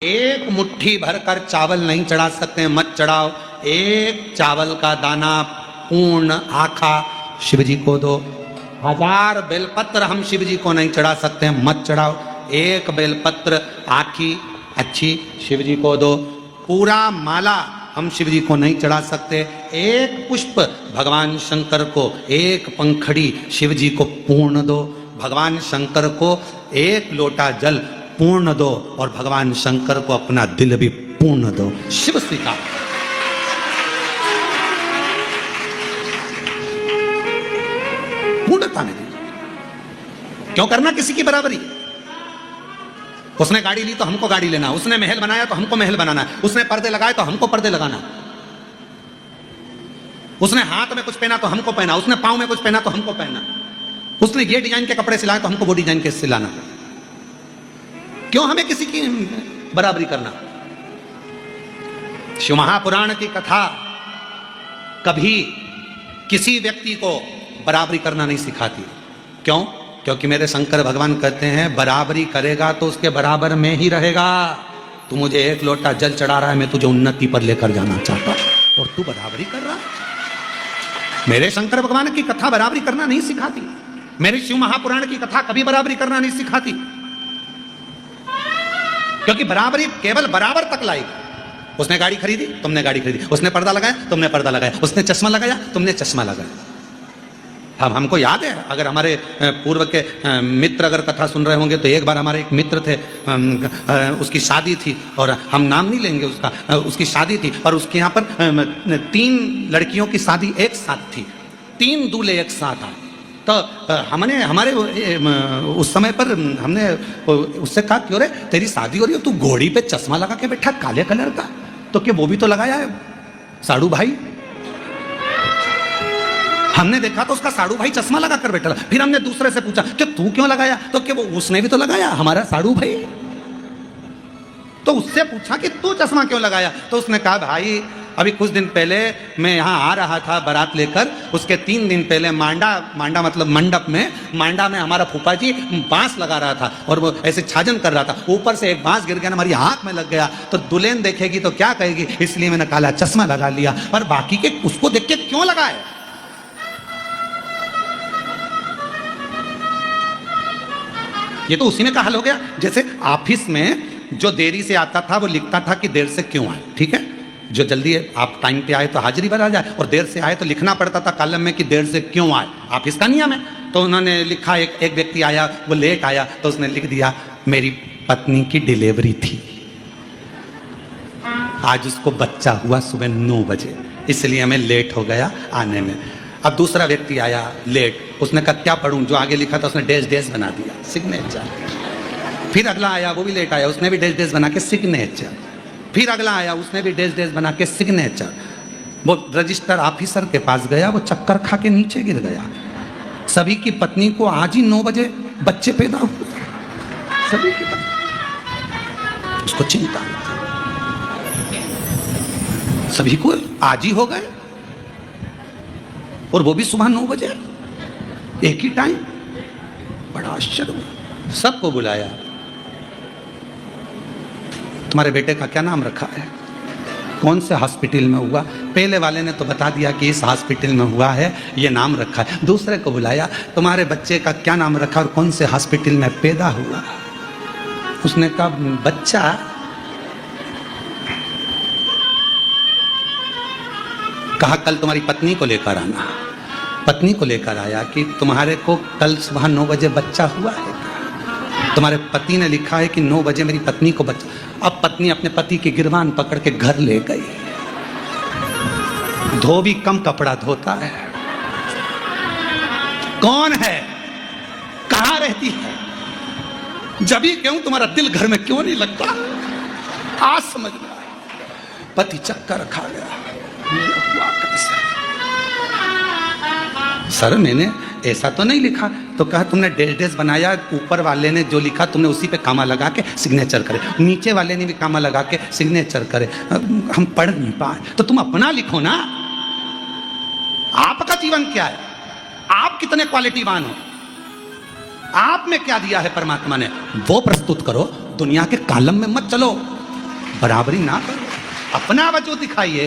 एक मुट्ठी भरकर चावल नहीं चढ़ा सकते, मत चढ़ाओ। एक चावल का दाना पूर्ण आखा शिव जी को दो। 1000 बेलपत्र हम शिव जी को नहीं चढ़ा सकते, मत चढ़ाओ। एक बेलपत्र आखी अच्छी शिव जी को दो। पूरा माला हम शिव जी को नहीं चढ़ा सकते। एक पुष्प भगवान शंकर को, एक पंखड़ी शिव जी को पूर्ण दो। भगवान शंकर को एक लोटा जल पूर्ण दो और भगवान शंकर को अपना दिल भी पूर्ण दो। शिव स्वीकार। पूर्णता में दी। क्यों करना किसी की बराबरी? उसने गाड़ी ली तो हमको गाड़ी लेना, उसने महल बनाया तो हमको महल बनाना, उसने पर्दे लगाए तो हमको पर्दे लगाना, उसने हाथ में कुछ पहना तो हमको पहना, उसने पांव में कुछ पहना तो हमको पहनना, उसने ये डिजाइन के कपड़े सिलाए तो हमको वो डिजाइन के सिलाना। क्यों हमें किसी की बराबरी करना? शिव महापुराण की कथा कभी किसी व्यक्ति को बराबरी करना नहीं सिखाती। क्यों? क्योंकि मेरे शंकर भगवान कहते हैं बराबरी करेगा तो उसके बराबर में ही रहेगा। तू मुझे एक लोटा जल चढ़ा रहा है, मैं तुझे उन्नति पर लेकर जाना चाहता और तू बराबरी कर रहा। मेरे शंकर भगवान की कथा बराबरी करना नहीं सिखाती। मेरे शिव महापुराण की कथा कभी बराबरी करना नहीं सिखाती, क्योंकि बराबरी केवल बराबर तक लाएगी। उसने गाड़ी खरीदी, तुमने गाड़ी खरीदी। उसने पर्दा लगाया, तुमने पर्दा लगाया। उसने चश्मा लगाया, तुमने चश्मा लगाया। हमको याद है, अगर हमारे पूर्व के मित्र अगर कथा सुन रहे होंगे तो एक बार हमारे एक मित्र थे, उसकी शादी थी और हम नाम नहीं लेंगे उसका, उसकी शादी थी और उसके यहाँ पर 3 लड़कियों की शादी एक साथ थी, 3 दूल्हे एक साथ आए। तो हमने हमारे उस समय पर हमने उससे कहा, क्यों रे तेरी शादी हो रही है, तू घोड़ी पे चश्मा लगा के बैठा काले कलर का, तो क्या वो भी तो लगाया है साड़ू भाई? हमने देखा तो उसका साड़ू भाई चश्मा लगा कर बैठा। फिर हमने दूसरे से पूछा कि तू क्यों लगाया, तो क्या वो उसने भी तो लगाया हमारा साड़ू भाई। तो उससे पूछा कि तू चश्मा क्यों लगाया, तो उसने कहा भाई अभी कुछ दिन पहले मैं यहाँ आ रहा था बारात लेकर, उसके 3 दिन पहले मांडा मतलब मंडप में, मांडा में हमारा फूफा जी बांस लगा रहा था और वो ऐसे छाजन कर रहा था, ऊपर से एक बांस गिर गया, हमारी आंख में लग गया, तो दुल्हन देखेगी तो क्या कहेगी, इसलिए मैंने काला चश्मा लगा लिया। और बाकी के उसको देख के क्यों लगाए? ये तो उसी में का हल हो गया। जैसे ऑफिस में जो देरी से आता था वो लिखता था कि देर से क्यों आए, ठीक है, जो जल्दी आप टाइम पे आए तो हाजिरी बना जाए, और देर से आए तो लिखना पड़ता था कॉलम में कि देर से क्यों आए, ऑफिस का नियम है। तो उन्होंने लिखा, एक व्यक्ति आया, वो लेट आया, तो उसने लिख दिया मेरी पत्नी की डिलीवरी थी, आज उसको बच्चा हुआ सुबह 9 बजे, इसलिए मैं लेट हो गया आने में। अब दूसरा व्यक्ति आया लेट, उसने कहा क्या पढ़ूं, जो आगे लिखा था उसने डैश बना दिया, सिग्नेचर। फिर अगला आया, वो भी लेट आया, उसने भी डैश बना के सिग्नेचर। फिर अगला आया, उसने भी डैश बना के सिग्नेचर। वो रजिस्टर ऑफिसर के पास गया, वो चक्कर खा के नीचे गिर गया। सभी की पत्नी को आज ही 9 बजे बच्चे पैदा हुए, सभी की पत्नी, उसको चिंता, सभी को आज ही हो गए, और वो भी सुबह 9 बजे, एक ही टाइम। बड़ा आश्चर्य हुआ। सबको बुलाया, तुम्हारे बेटे का क्या नाम रखा है, कौन से हॉस्पिटल में हुआ? पहले वाले ने तो बता दिया कि इस हॉस्पिटल में हुआ है, ये नाम रखा है। दूसरे को बुलाया, तुम्हारे बच्चे का क्या नाम रखा और कौन से हॉस्पिटल में पैदा हुआ? उसने कहा बच्चा कहा कल तुम्हारी पत्नी को लेकर आना। पत्नी को लेकर आया कि तुम्हारे को कल सुबह 9 बजे बच्चा हुआ है, तुम्हारे पति ने लिखा है कि 9 बजे मेरी पत्नी को बच्चा। अब पत्नी अपने पति की गिरबान पकड़ के घर ले गई। धोबी कम कपड़ा धोता है। कौन है, कहां रहती है, जबी क्यों तुम्हारा दिल घर में क्यों नहीं लगता? आज समझ में आया। पति चक्कर खा गया, हुआ कैसे? सर मैंने ऐसा तो नहीं लिखा। तो कहा तुमने डैश बनाया, ऊपर वाले ने जो लिखा तुमने उसी पे कामा लगा के सिग्नेचर करे, नीचे वाले ने भी कामा लगा के सिग्नेचर करे, हम पढ़ नहीं पाए, तो तुम अपना लिखो ना। आपका जीवन क्या है, आप कितने क्वालिटीवान हो, आप में क्या दिया है परमात्मा ने, वो प्रस्तुत करो। दुनिया के कालम में मत चलो। बराबरी ना करो, अपना वजूद दिखाइए।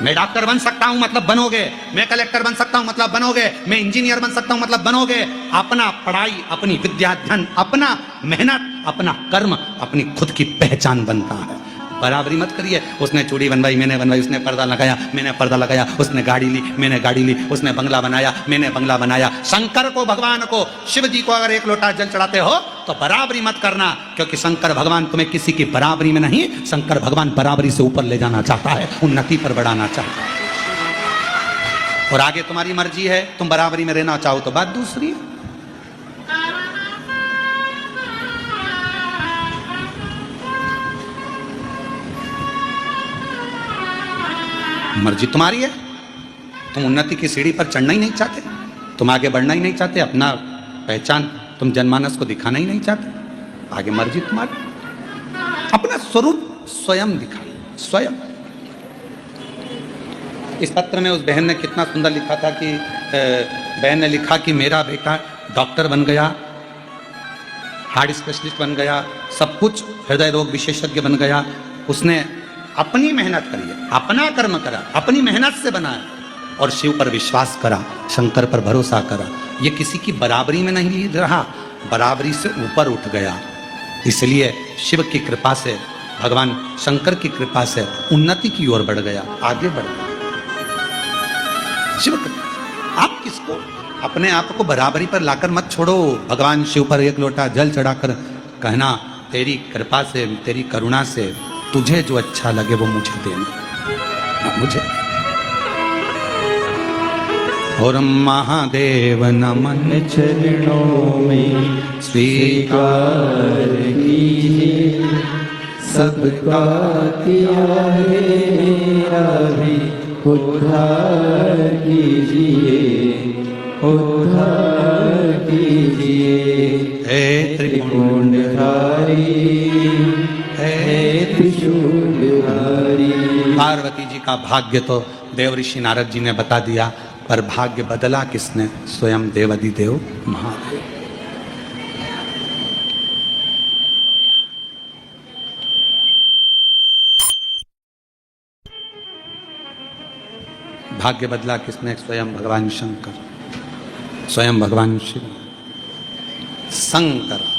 मैं डॉक्टर बन सकता हूं मतलब बनोगे, मैं कलेक्टर बन सकता हूं मतलब बनोगे, मैं इंजीनियर बन सकता हूं मतलब बनोगे। अपना पढ़ाई, अपनी विद्या धन, अपना मेहनत, अपना कर्म, अपनी खुद की पहचान बनता है। बराबरी मत करिए। उसने चूड़ी बनवाई, मैंने बनवाई, उसने पर्दा लगाया, मैंने पर्दा लगाया, उसने गाड़ी ली, मैंने गाड़ी ली, उसने बंगला बनाया, मैंने बंगला बनाया। शंकर को, भगवान को, शिव जी को अगर एक लोटा जल चढ़ाते हो तो बराबरी मत करना, क्योंकि शंकर भगवान तुम्हें किसी की बराबरी में नहीं, शंकर भगवान बराबरी से ऊपर ले जाना चाहता है, उन्नति पर बढ़ाना चाहता है। और आगे तुम्हारी मर्जी है, तुम बराबरी में रहना चाहो तो बात दूसरी है। मर्जी तुम्हारी है। तुम उन्नति की सीढ़ी पर चढ़ना ही नहीं चाहते, तुम आगे बढ़ना ही नहीं चाहते, अपना पहचान तुम जनमानस को दिखाना ही नहीं चाहते, आगे मर्जी तुम्हारी। अपना स्वरूप स्वयं दिखाओ, स्वयं। इस पत्र में उस बहन ने कितना सुंदर लिखा था कि बहन ने लिखा कि मेरा बेटा डॉक्टर बन गया, हार्ट स्पेशलिस्ट बन गया, सब कुछ, हृदय रोग विशेषज्ञ बन गया। उसने अपनी मेहनत करी है, अपना कर्म करा, अपनी मेहनत से बनाया और शिव पर विश्वास करा, शंकर पर भरोसा करा। ये किसी की बराबरी में नहीं रहा, बराबरी से ऊपर उठ गया। इसलिए शिव की कृपा से, भगवान शंकर की कृपा से उन्नति की ओर बढ़ गया, आगे बढ़ गया। शिव कृपा। आप किसको अपने आप को बराबरी पर लाकर मत छोड़ो। भगवान शिव पर एक लोटा जल चढ़ाकर कहना, तेरी कृपा से, तेरी करुणा से तुझे जो अच्छा लगे वो मुझे देना, मुझे। और महादेव नमन चरणों में स्वीकार कीजिए, सबका किया है मेरा भी उद्धार कीजिए, उद्धार कीजिए। हे त्रिपुंडधारी, हे त्रिशूलधारी। पार्वती जी का भाग्य तो देव ऋषि नारद जी ने बता दिया, पर भाग्य बदला किसने? स्वयं देवाधिदेव महादेव। भाग्य बदला किसने? स्वयं भगवान शंकर, स्वयं भगवान शिव। शंकर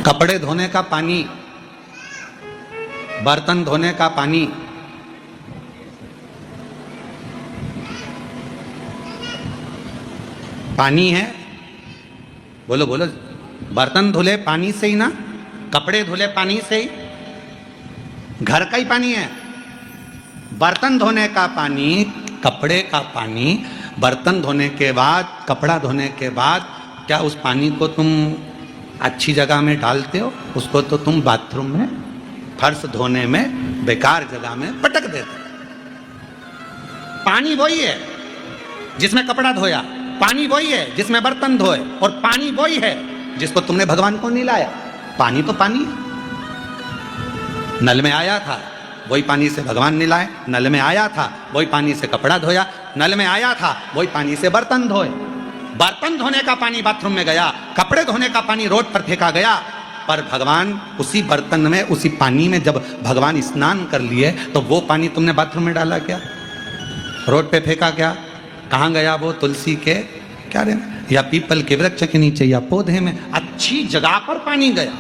कपड़े धोने का पानी, बर्तन धोने का पानी, पानी है। बोलो बोलो, बर्तन धुले पानी से ही ना, कपड़े धुले पानी से ही, घर का ही पानी है। बर्तन धोने का पानी, कपड़े का पानी, बर्तन धोने के बाद, कपड़ा धोने के बाद, क्या उस पानी को तुम अच्छी जगह में डालते हो? उसको तो तुम बाथरूम में, फर्श धोने में, बेकार जगह में पटक देते हो। पानी वही है जिसमें कपड़ा धोया, पानी वही है जिसमें बर्तन धोए, और पानी वही है जिसको तुमने भगवान को निलाया। पानी तो पानी है। नल में आया था वही पानी से भगवान निलाए, नल में आया था वही पानी से कपड़ा धोया, नल में आया था वही पानी से बर्तन धोए। बर्तन धोने का पानी बाथरूम में गया, कपड़े धोने का पानी रोड पर फेंका गया, पर भगवान उसी बर्तन में, उसी पानी में जब भगवान स्नान कर लिए तो वो पानी तुमने बाथरूम में डाला क्या? रोड पे फेंका क्या? कहाँ गया वो? तुलसी के क्या रे, या पीपल के वृक्ष के नीचे, या पौधे में, अच्छी जगह पर पानी गया।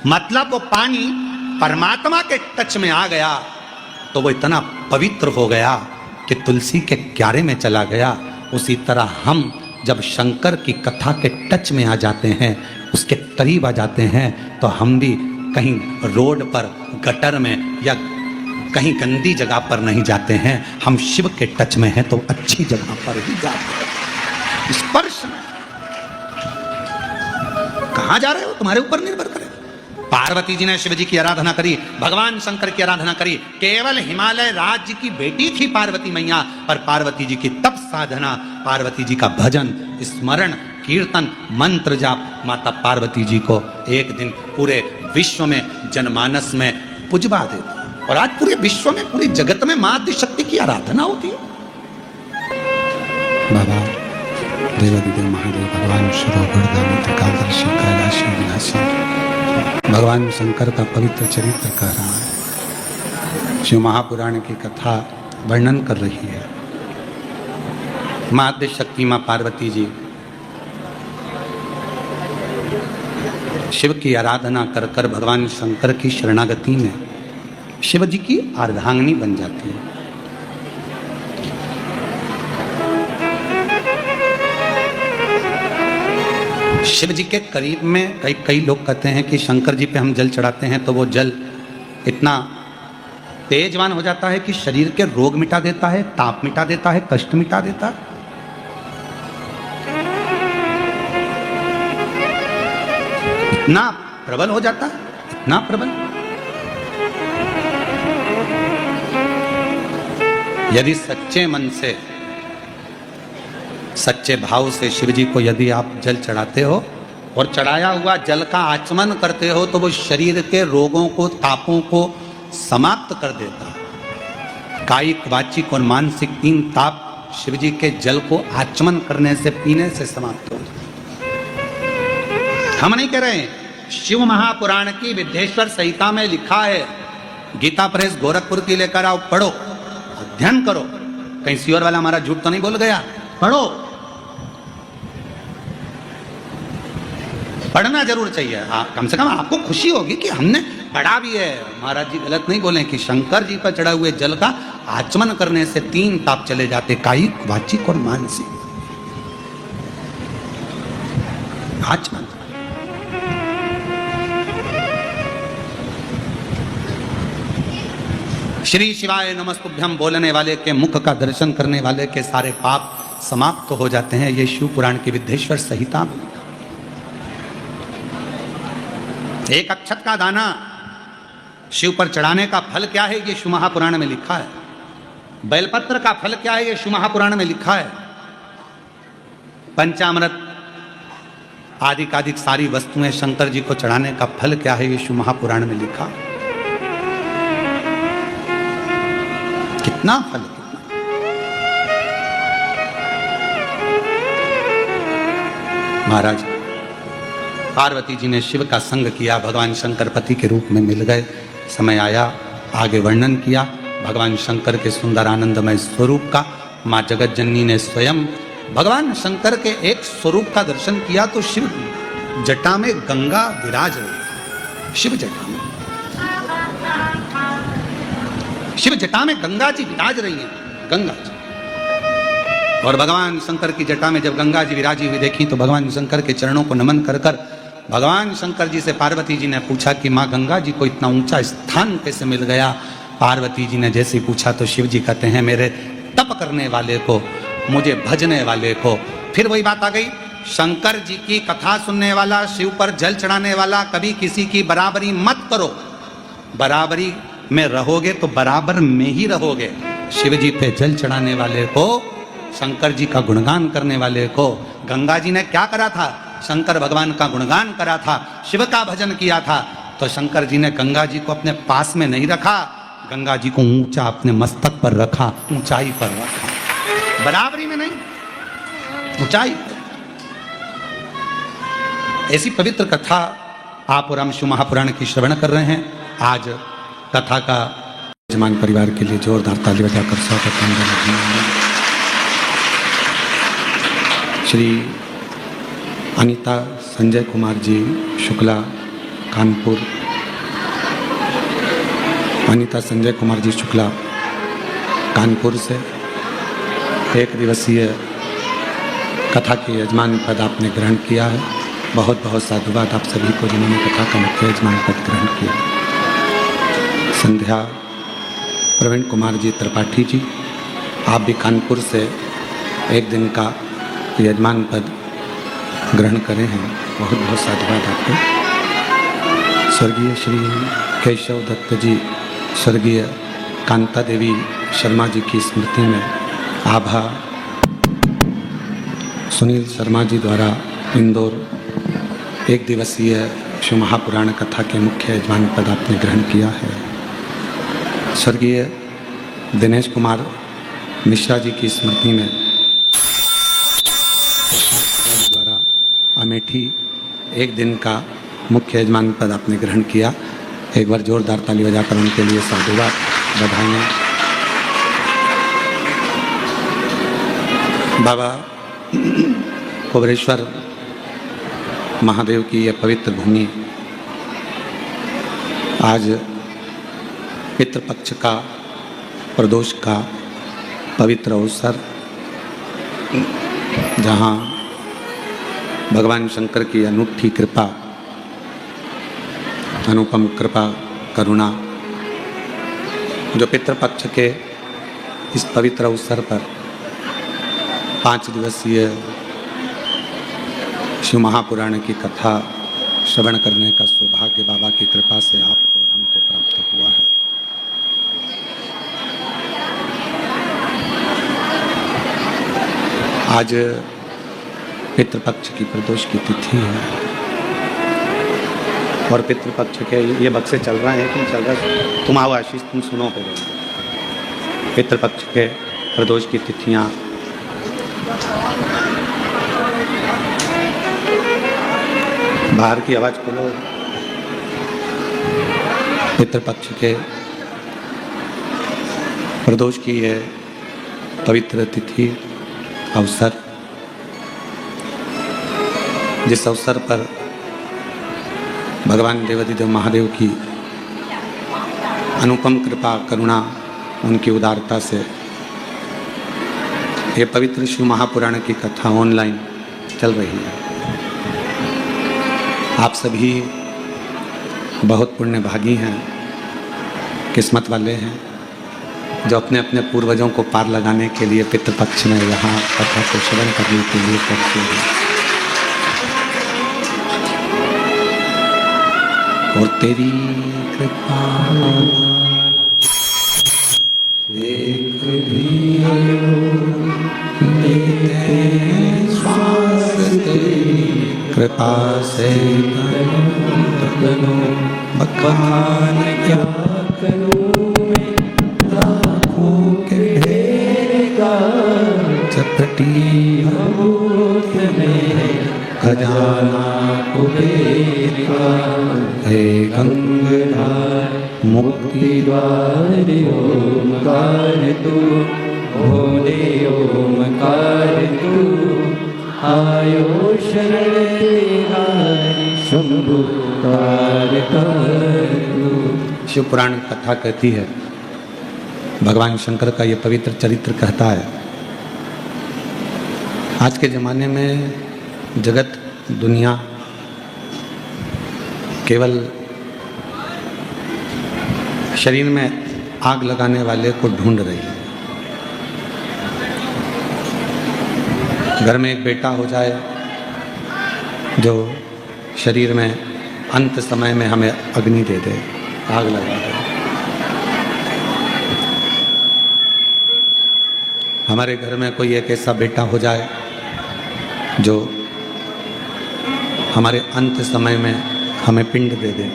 मतलब वो पानी परमात्मा के टच में आ गया तो वो इतना पवित्र हो गया कि तुलसी के क्यारे में चला गया। उसी तरह हम जब शंकर की कथा के टच में आ जाते हैं, उसके करीब आ जाते हैं, तो हम भी कहीं रोड पर, गटर में, या कहीं गंदी जगह पर नहीं जाते हैं। हम शिव के टच में हैं तो अच्छी जगह पर ही जाते हैं। स्पर्श में कहाँ जा रहे हो तुम्हारे ऊपर निर्भर करे। पार्वती जी ने शिव जी की आराधना करी, भगवान शंकर की आराधना करी। केवल हिमालय राज्य की बेटी थी पार्वती मैया, पर पार्वती जी की तप साधना, पार्वती जी का भजन, स्मरण, कीर्तन, मंत्र जाप माता पार्वती जी को एक दिन पूरे विश्व में, जनमानस में पुजवा देती। और आज पूरे विश्व में, पूरे जगत में मां आदिशक्ति की आराधना होती है। बाबा देवादिदेव महादेव भगवान शिरोगढ़ त्रिकालदर्शी कैलाशी विनाशी भगवान शंकर का पवित्र चरित्र कह रहा है। शिव महापुराण की कथा वर्णन कर रही है। माँ आद्य शक्ति माँ पार्वती जी शिव की आराधना कर कर भगवान शंकर की शरणागति में शिव जी की अर्धांगिनी बन जाती है। शिव जी के करीब में कई लोग कहते हैं कि शंकर जी पे हम जल चढ़ाते हैं तो वो जल इतना तेजवान हो जाता है कि शरीर के रोग मिटा देता है, ताप मिटा देता है, कष्ट मिटा देता है। इतना प्रबल हो जाता है, इतना प्रबल। यदि सच्चे मन से, सच्चे भाव से शिव जी को यदि आप जल चढ़ाते हो और चढ़ाया हुआ जल का आचमन करते हो तो वो शरीर के रोगों को, तापों को समाप्त कर देता है। कायिक, वाचिक और मानसिक 3 ताप शिव जी के जल को आचमन करने से, पीने से समाप्त हो जाते। हम नहीं कह रहे हैं, शिव महापुराण की विद्येश्वर संहिता में लिखा है। गीता प्रेस गोरखपुर की लेकर आओ, पढ़ो, अध्ययन करो। कहीं सियोर वाला हमारा झूठ तो नहीं बोल गया? पढ़ो, पढ़ना जरूर चाहिए। कम से कम आपको खुशी होगी कि हमने पढ़ा भी है। महाराज जी गलत नहीं बोले कि शंकर जी पर चढ़ा हुए जल का आचमन करने से 3 ताप चले जाते, कायिक, वाचिक और मानसिक। आचमन। श्री शिवाय नमस्तुभ्यम बोलने वाले के, मुख का दर्शन करने वाले के सारे पाप समाप्त हो जाते हैं। ये शिव पुराण की विद्येश्वर संहिता में। एक अक्षत का दाना शिव पर चढ़ाने का फल क्या है, ये शिव महापुराण में लिखा है। बेलपत्र का फल क्या है, ये शिव महापुराण में लिखा है। पंचामृत आदि सारी वस्तुएं शंकर जी को चढ़ाने का फल क्या है, ये शिव महापुराण में लिखा है। कितना फल, महाराज पार्वती जी ने शिव का संग किया, भगवान शंकर पति के रूप में मिल गए। समय आया, आगे वर्णन किया भगवान शंकर के सुंदर आनंदमय स्वरूप का। माँ जगत जननी ने स्वयं भगवान शंकर के एक स्वरूप का दर्शन किया तो शिव जटा में गंगा विराज रही। शिव जटा में, शिव जटा में गंगा जी विराज रही है, गंगा जी। और भगवान शंकर की जटा में जब गंगा जी विराजी हुई देखी तो भगवान शंकर के चरणों को नमन कर कर भगवान शंकर जी से पार्वती जी ने पूछा कि माँ गंगा जी को इतना ऊंचा स्थान कैसे मिल गया। पार्वती जी ने जैसे पूछा तो शिव जी कहते हैं, मेरे तप करने वाले को, मुझे भजने वाले को। फिर वही बात आ गई, शंकर जी की कथा सुनने वाला, शिव पर जल चढ़ाने वाला, कभी किसी की बराबरी मत करो। बराबरी में रहोगे तो बराबर में ही रहोगे। शिव जी पे जल चढ़ाने वाले को, शंकर जी का गुणगान करने वाले को, गंगा जी ने क्या करा था? शंकर भगवान का गुणगान करा था, शिव का भजन किया था। तो शंकर जी ने गंगा जी को अपने पास में नहीं रखा, गंगा जी को ऊंचा अपने मस्तक पर रखा, ऊंचाई पर रखा, बराबरी में नहीं, ऊंचाई। ऐसी पवित्र कथा आप और हम शिव महापुराण की श्रवण कर रहे हैं। आज कथा का यजमान परिवार के लिए जोरदार ताली बजाकर स्वागत करना। श्री अनीता संजय कुमार जी शुक्ला कानपुर, अनीता संजय कुमार जी शुक्ला कानपुर से 1 दिवसीय कथा के यजमान पद आपने ग्रहण किया है। बहुत बहुत साधुवाद आप सभी को जिन्होंने कथा का मुख्य यजमान पद ग्रहण किया। संध्या प्रवीण कुमार जी त्रिपाठी जी, आप भी कानपुर से 1 दिन का यजमान पद ग्रहण करे हैं। बहुत बहुत साधुवाद आपको। स्वर्गीय श्री केशव दत्त जी, स्वर्गीय कांता देवी शर्मा जी की स्मृति में आभा सुनील शर्मा जी द्वारा इंदौर 1 दिवसीय शिव महापुराण कथा के मुख्य यजमान पद आपने ग्रहण किया है। स्वर्गीय दिनेश कुमार मिश्रा जी की स्मृति में अमेठी एक दिन का मुख्य यजमान पद आपने ग्रहण किया। एक बार जोरदार ताली बजाकर उनके लिए साधुवाद बधाइयाँ। बाबा कुबरेश्वर महादेव की यह पवित्र भूमि आज पितृपक्ष का प्रदोष का पवित्र अवसर, जहाँ भगवान शंकर की अनूठी कृपा, अनुपम कृपा करुणा, जो पितृपक्ष के इस पवित्र अवसर पर 5 दिवसीय शिव महापुराण की कथा श्रवण करने का सौभाग्य बाबा की कृपा से आपको और हमको प्राप्त हुआ है। आज पितृपक्ष की प्रदोष की तिथि है और पितृपक्ष के ये बक्से चल रहे हैं कि नहीं चल रहा, तुम आओ आशीष, तुम सुनो पहले। पितृपक्ष के प्रदोष की तिथियां बाहर की आवाज खोलो। पितृपक्ष के प्रदोष की है पवित्र तिथि अवसर, जिस अवसर पर भगवान देवाधिदेव महादेव की अनुपम कृपा करुणा, उनकी उदारता से ये पवित्र शिव महापुराण की कथा ऑनलाइन चल रही है। आप सभी बहुत पुण्यभागी हैं, किस्मत वाले हैं, जो अपने अपने पूर्वजों को पार लगाने के लिए पितृपक्ष में यहाँ कथा को श्रवण करने के लिए करते हैं। और तेरी कृपा एक भी श्वास तेरी कृपा से करूं, बखान क्या करूं मैं, लाखों के ढेर का चपटी होत में खजाना कुबेर का, हे गंगाधर मुक्ति द्वार ओमकार तू, भोले ओमकार तू, आयो शरण तेरी शंभु तार शिव पुराण कथा कहती है, भगवान शंकर का ये पवित्र चरित्र कहता है, आज के ज़माने में जगत दुनिया केवल शरीर में आग लगाने वाले को ढूंढ रही है। घर में एक बेटा हो जाए जो शरीर में अंत समय में हमें अग्नि दे दे, आग लगा दे। हमारे घर में कोई एक ऐसा बेटा हो जाए जो हमारे अंत समय में हमें पिंड दे दे।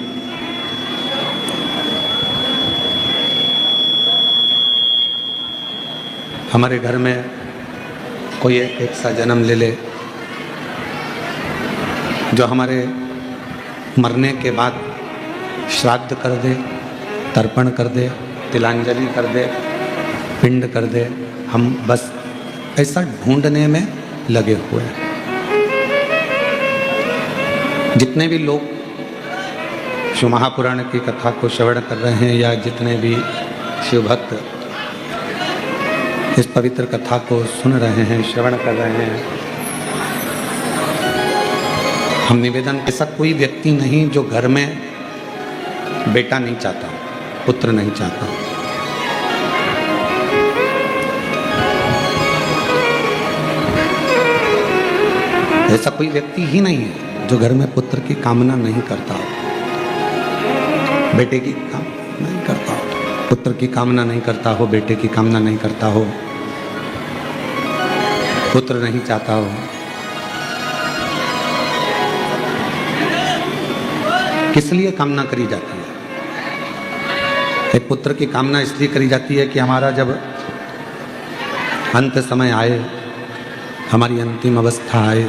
हमारे घर में कोई एक ऐसा जन्म ले ले जो हमारे मरने के बाद श्राद्ध कर दे, तर्पण कर दे, तिलांजलि कर दे, पिंड कर दे। हम बस ऐसा ढूंढने में लगे हुए हैं। जितने भी लोग शिव महापुराण की कथा को श्रवण कर रहे हैं या जितने भी शिव भक्त इस पवित्र कथा को सुन रहे हैं, श्रवण कर रहे हैं, हम निवेदन, ऐसा कोई व्यक्ति नहीं जो घर में बेटा नहीं चाहता, पुत्र नहीं चाहता। ऐसा कोई व्यक्ति ही नहीं है जो घर में पुत्र की कामना नहीं करता हो, बेटे की कामना नहीं करता हो, पुत्र की कामना नहीं करता हो, बेटे की कामना नहीं करता हो, पुत्र नहीं चाहता हो। किस लिए कामना करी जाती है? एक पुत्र की कामना इसलिए करी जाती है कि हमारा जब अंत समय आए, हमारी अंतिम अवस्था आए,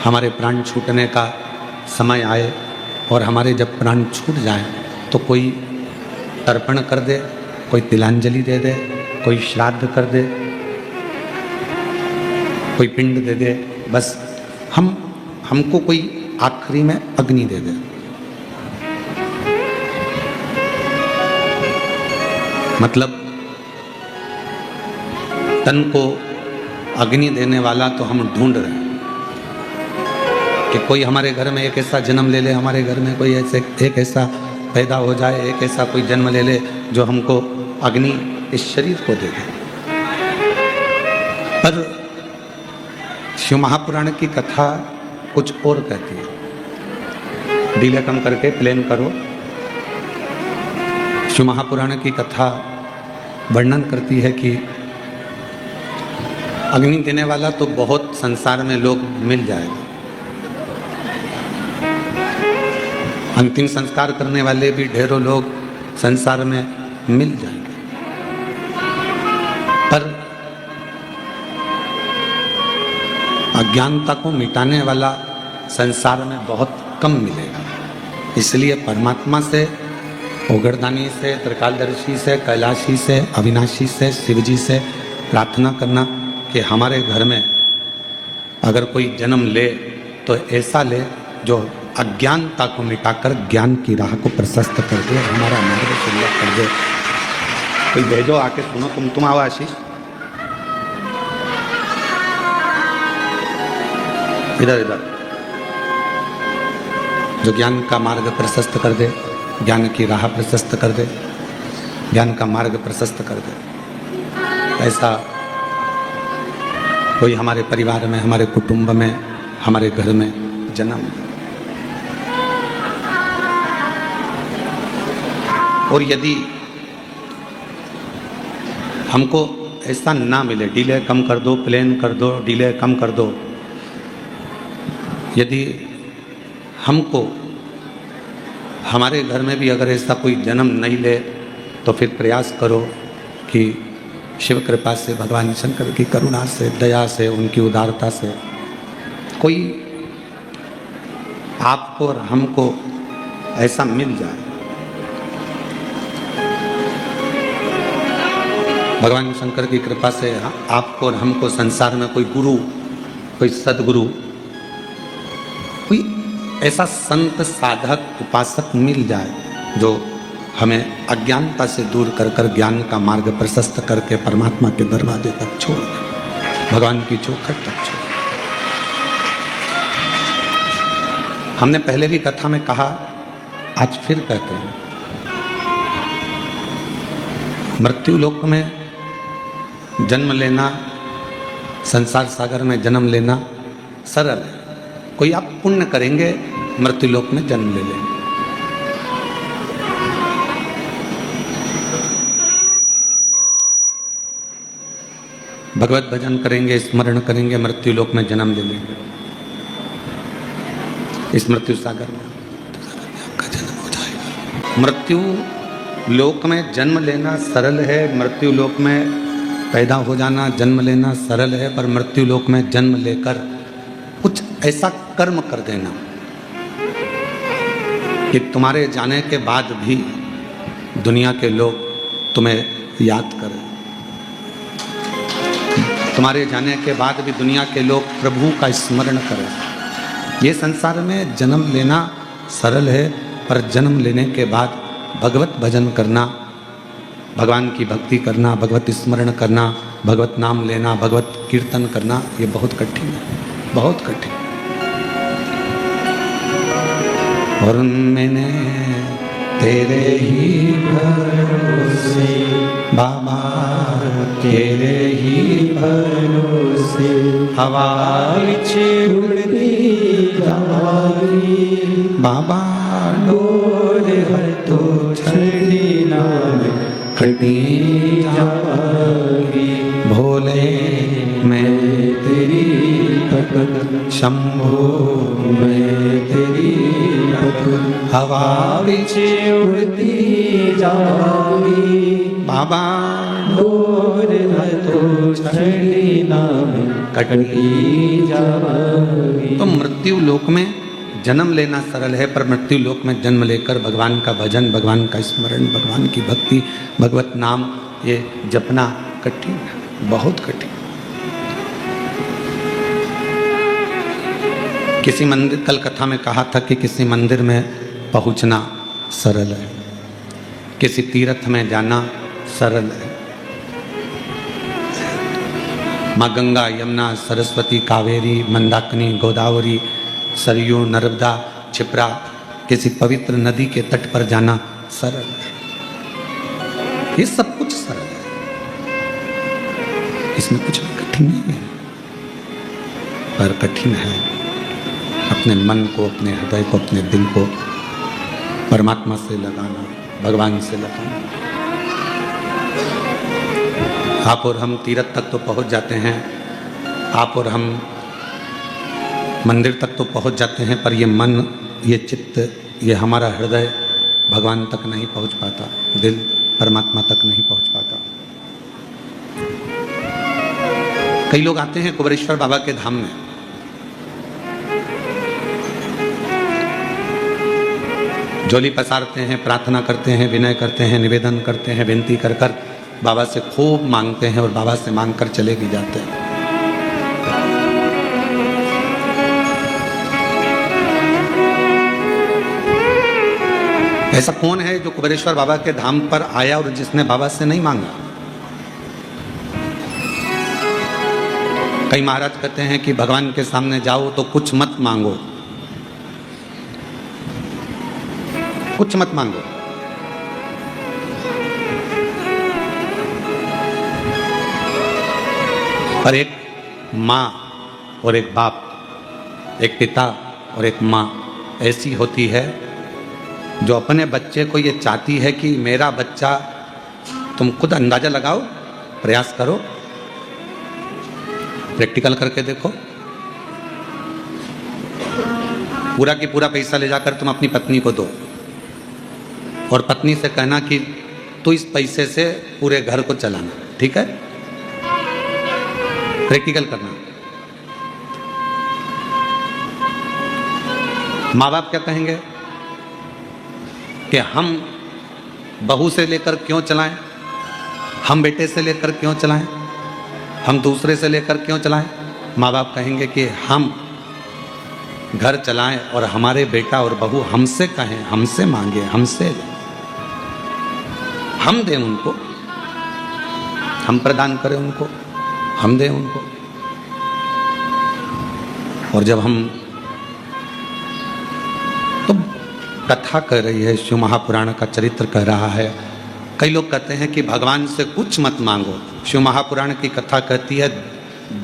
हमारे प्राण छूटने का समय आए और हमारे जब प्राण छूट जाए तो कोई तर्पण कर दे, कोई तिलांजलि दे दे, कोई श्राद्ध कर दे, कोई पिंड दे दे, बस हमको कोई आखिरी में अग्नि दे दे। मतलब तन को अग्नि देने वाला तो हम ढूंढ रहे हैं कि कोई हमारे घर में एक ऐसा जन्म ले ले, हमारे घर में कोई ऐसे एक ऐसा पैदा हो जाए, एक ऐसा कोई जन्म ले ले जो हमको अग्नि इस शरीर को दे दे। पर शिव महापुराण की कथा कुछ और कहती है। डीले कम करके प्लेन करो। शिव महापुराण की कथा वर्णन करती है कि अग्नि देने वाला तो बहुत संसार में लोग मिल जाएगा, अंतिम संस्कार करने वाले भी ढेरों लोग संसार में मिल जाएंगे, पर अज्ञानता को मिटाने वाला संसार में बहुत कम मिलेगा। इसलिए परमात्मा से, ओगरदानी से, त्रिकालदर्शी से, कैलाशी से, अविनाशी से, शिवजी से प्रार्थना करना कि हमारे घर में अगर कोई जन्म ले तो ऐसा ले जो अज्ञानता को मिटाकर ज्ञान की राह को प्रशस्त कर दे, हमारा मार्ग सुलभ कर दे। कोई भेजो आके सुनो, तुम आओ आशीष, इधर इधर, जो ज्ञान का मार्ग प्रशस्त कर दे, ज्ञान की राह प्रशस्त कर दे, ज्ञान का मार्ग प्रशस्त कर दे। ऐसा कोई हमारे परिवार में, हमारे कुटुंब में, हमारे घर में जन्म। और यदि हमको ऐसा ना मिले, डीले कम कर दो, प्लेन कर दो, डीले कम कर दो, यदि हमको हमारे घर में भी अगर ऐसा कोई जन्म नहीं ले तो फिर प्रयास करो कि शिव कृपा से, भगवान शंकर की करुणा से, दया से, उनकी उदारता से कोई आपको और हमको ऐसा मिल जाए। भगवान शंकर की कृपा से आपको और हमको संसार में कोई गुरु, कोई सदगुरु, कोई ऐसा संत, साधक, उपासक मिल जाए जो हमें अज्ञानता से दूर कर कर ज्ञान का मार्ग प्रशस्त करके परमात्मा के दरवाजे तक छोड़ दे, भगवान की चौखट तक छोड़। हमने पहले भी कथा में कहा, आज फिर कहते हैं, मृत्यु लोक में जन्म लेना, संसार सागर में जन्म लेना सरल है। कोई आप पुण्य करेंगे, मृत्यु लोक में जन्म ले लेंगे। भगवत भजन करेंगे, स्मरण करेंगे, मृत्यु लोक में जन्म ले लेंगे। इस मृत्यु सागर में आपका जन्म हो जाएगा। मृत्यु लोक में जन्म लेना सरल है, मृत्यु लोक में पैदा हो जाना, जन्म लेना सरल है, पर मृत्यु लोक में जन्म लेकर कुछ ऐसा कर्म कर देना कि तुम्हारे जाने के बाद भी दुनिया के लोग तुम्हें याद करें, तुम्हारे जाने के बाद भी दुनिया के लोग प्रभु का स्मरण करें। ये संसार में जन्म लेना सरल है, पर जन्म लेने के बाद भगवत भजन करना, भगवान की भक्ति करना, भगवत स्मरण करना, भगवत नाम लेना, भगवत कीर्तन करना, ये बहुत कठिन है, बहुत कठिन। और मैंने तेरे ही भरोसे बाबा, तेरे ही भरोसे हवा उड़ती जागी बाबा, डोर है तो छड़ी नाम कटी जागी। भोले मैं तेरी भगत, शंभो मैं तेरी भगत, हवा पीछे उड़ती जागी बाबा, डोर है तो छड़ी नाम कटी जावांगी। तो मृत्यु लोक में जन्म लेना सरल है, पर मृत्यु लोक में जन्म लेकर भगवान का भजन, भगवान का स्मरण, भगवान की भक्ति, भगवत नाम ये जपना कठिन है, बहुत कठिन। किसी मंदिर, कल कथा में कहा था कि किसी मंदिर में पहुंचना सरल है, किसी तीर्थ में जाना सरल है। माँ गंगा, यमुना, सरस्वती, कावेरी, मंदाकिनी, गोदावरी, सरयू, नर्मदा, क्षिप्रा, किसी पवित्र नदी के तट पर जाना सरल है। ये सब कुछ सरल है, इसमें कुछ भी कठिन नहीं है। पर कठिन है अपने मन को, अपने हृदय को, अपने दिल को परमात्मा से लगाना, भगवान से लगाना। आप और हम तीर्थ तक तो पहुंच जाते हैं, आप और हम मंदिर तक तो पहुंच जाते हैं, पर ये मन, ये चित्त, ये हमारा हृदय भगवान तक नहीं पहुंच पाता, दिल परमात्मा तक नहीं पहुंच पाता। कई लोग आते हैं कुबेरेश्वर बाबा के धाम में, झोली पसारते हैं, प्रार्थना करते हैं, विनय करते हैं, निवेदन करते हैं, विनती कर कर बाबा से खूब मांगते हैं और बाबा से मांग कर चले भी जाते हैं। ऐसा कौन है जो कुबेरेश्वर बाबा के धाम पर आया और जिसने बाबा से नहीं मांगा? कई महाराज कहते हैं कि भगवान के सामने जाओ तो कुछ मत मांगो, कुछ मत मांगो। पर एक माँ और एक बाप, एक पिता और एक माँ ऐसी होती है जो अपने बच्चे को ये चाहती है कि मेरा बच्चा, तुम खुद अंदाजा लगाओ, प्रयास करो, प्रैक्टिकल करके देखो। पूरा की पूरा पैसा ले जाकर तुम अपनी पत्नी को दो और पत्नी से कहना कि तू इस पैसे से पूरे घर को चलाना, ठीक है? प्रैक्टिकल करना। माँ बाप क्या कहेंगे कि हम बहू से लेकर क्यों चलाएं, हम बेटे से लेकर क्यों चलाएं, हम दूसरे से लेकर क्यों चलाएं? माँ बाप कहेंगे कि हम घर चलाएं और हमारे बेटा और बहू हमसे कहें, हमसे मांगे, हमसे लें, हम दें उनको, हम प्रदान करें उनको, हम दें उनको। और जब हम, तो कथा कह रही है, शिव महापुराण का चरित्र कह रहा है। कई लोग कहते हैं कि भगवान से कुछ मत मांगो, शिव महापुराण की कथा कहती है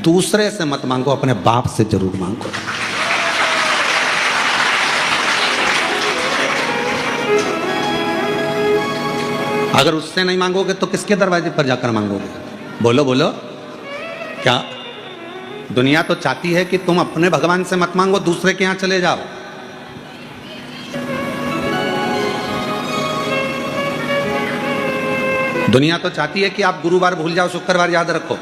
दूसरे से मत मांगो, अपने बाप से जरूर मांगो। अगर उससे नहीं मांगोगे तो किसके दरवाजे पर जाकर मांगोगे? बोलो बोलो। क्या दुनिया तो चाहती है कि तुम अपने भगवान से मत मांगो, दूसरे के यहां चले जाओ। दुनिया तो चाहती है कि आप गुरुवार भूल जाओ, शुक्रवार याद रखो।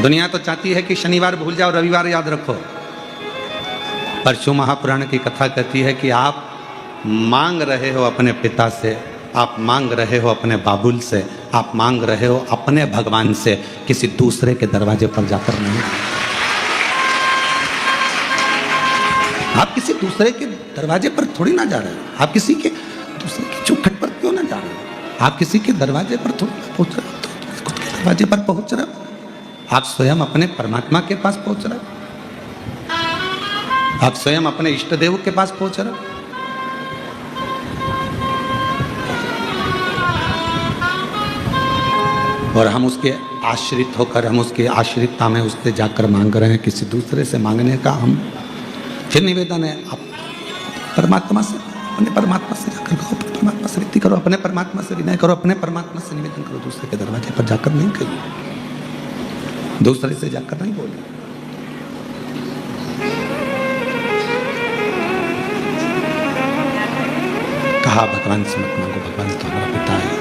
दुनिया तो चाहती है कि शनिवार भूल जाओ, रविवार याद रखो। पर शिव महापुराण की कथा कहती है कि आप मांग रहे हो अपने पिता से, आप मांग रहे हो अपने बाबुल से, आप मांग रहे हो अपने भगवान से, किसी दूसरे के दरवाजे पर जाकर नहीं। आप किसी दूसरे के दरवाजे पर थोड़ी ना जा रहे हो, आप किसी के दूसरे की चौखट पर क्यों ना जा रहे हो? आप किसी के दरवाजे पर थोड़ी ना पहुंच रहे हो, तो खुद के दरवाजे पर पहुंच रहे हो। आप स्वयं अपने परमात्मा के पास पहुंच रहे हो, आप स्वयं अपने इष्ट देव के पास पहुंच रहे हो। और हम उसके आश्रित होकर, हम उसके आश्रितता में उससे जाकर मांग रहे हैं। किसी दूसरे से मांगने का हम, फिर निवेदन है आप परमात्मा से, अपने परमात्मा से जाकर कहो, परमात्मा से विनती करो, अपने परमात्मा से विनय करो, अपने परमात्मा से निवेदन करो। दूसरे के दरवाजे पर जाकर नहीं कहिए, दूसरे से जाकर नहीं बोले। कहा भगवान से मत मांगो, भगवान तो हमारा पिता है,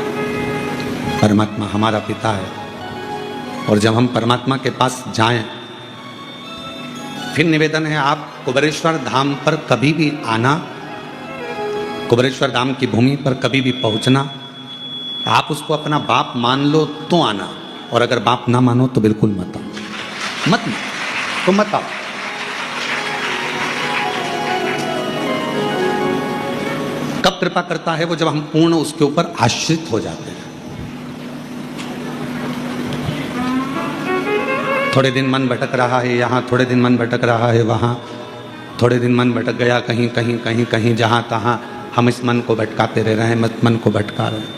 परमात्मा हमारा पिता है। और जब हम परमात्मा के पास जाएं, फिर निवेदन है आप कुबेरेश्वर धाम पर कभी भी आना, कुबेरेश्वर धाम की भूमि पर कभी भी पहुंचना, आप उसको अपना बाप मान लो तो आना, और अगर बाप ना मानो तो बिल्कुल मत आओ, मत तो मत आओ। कब कृपा करता है वो? जब हम पूर्ण उसके ऊपर आश्रित हो जाते हैं। थोड़े दिन मन भटक रहा है यहाँ, थोड़े दिन मन भटक रहा है वहाँ, थोड़े दिन मन भटक गया कहीं कहीं कहीं कहीं, जहाँ तहाँ हम इस मन को भटकाते रह रहे हैं, मन को भटका रहे हैं।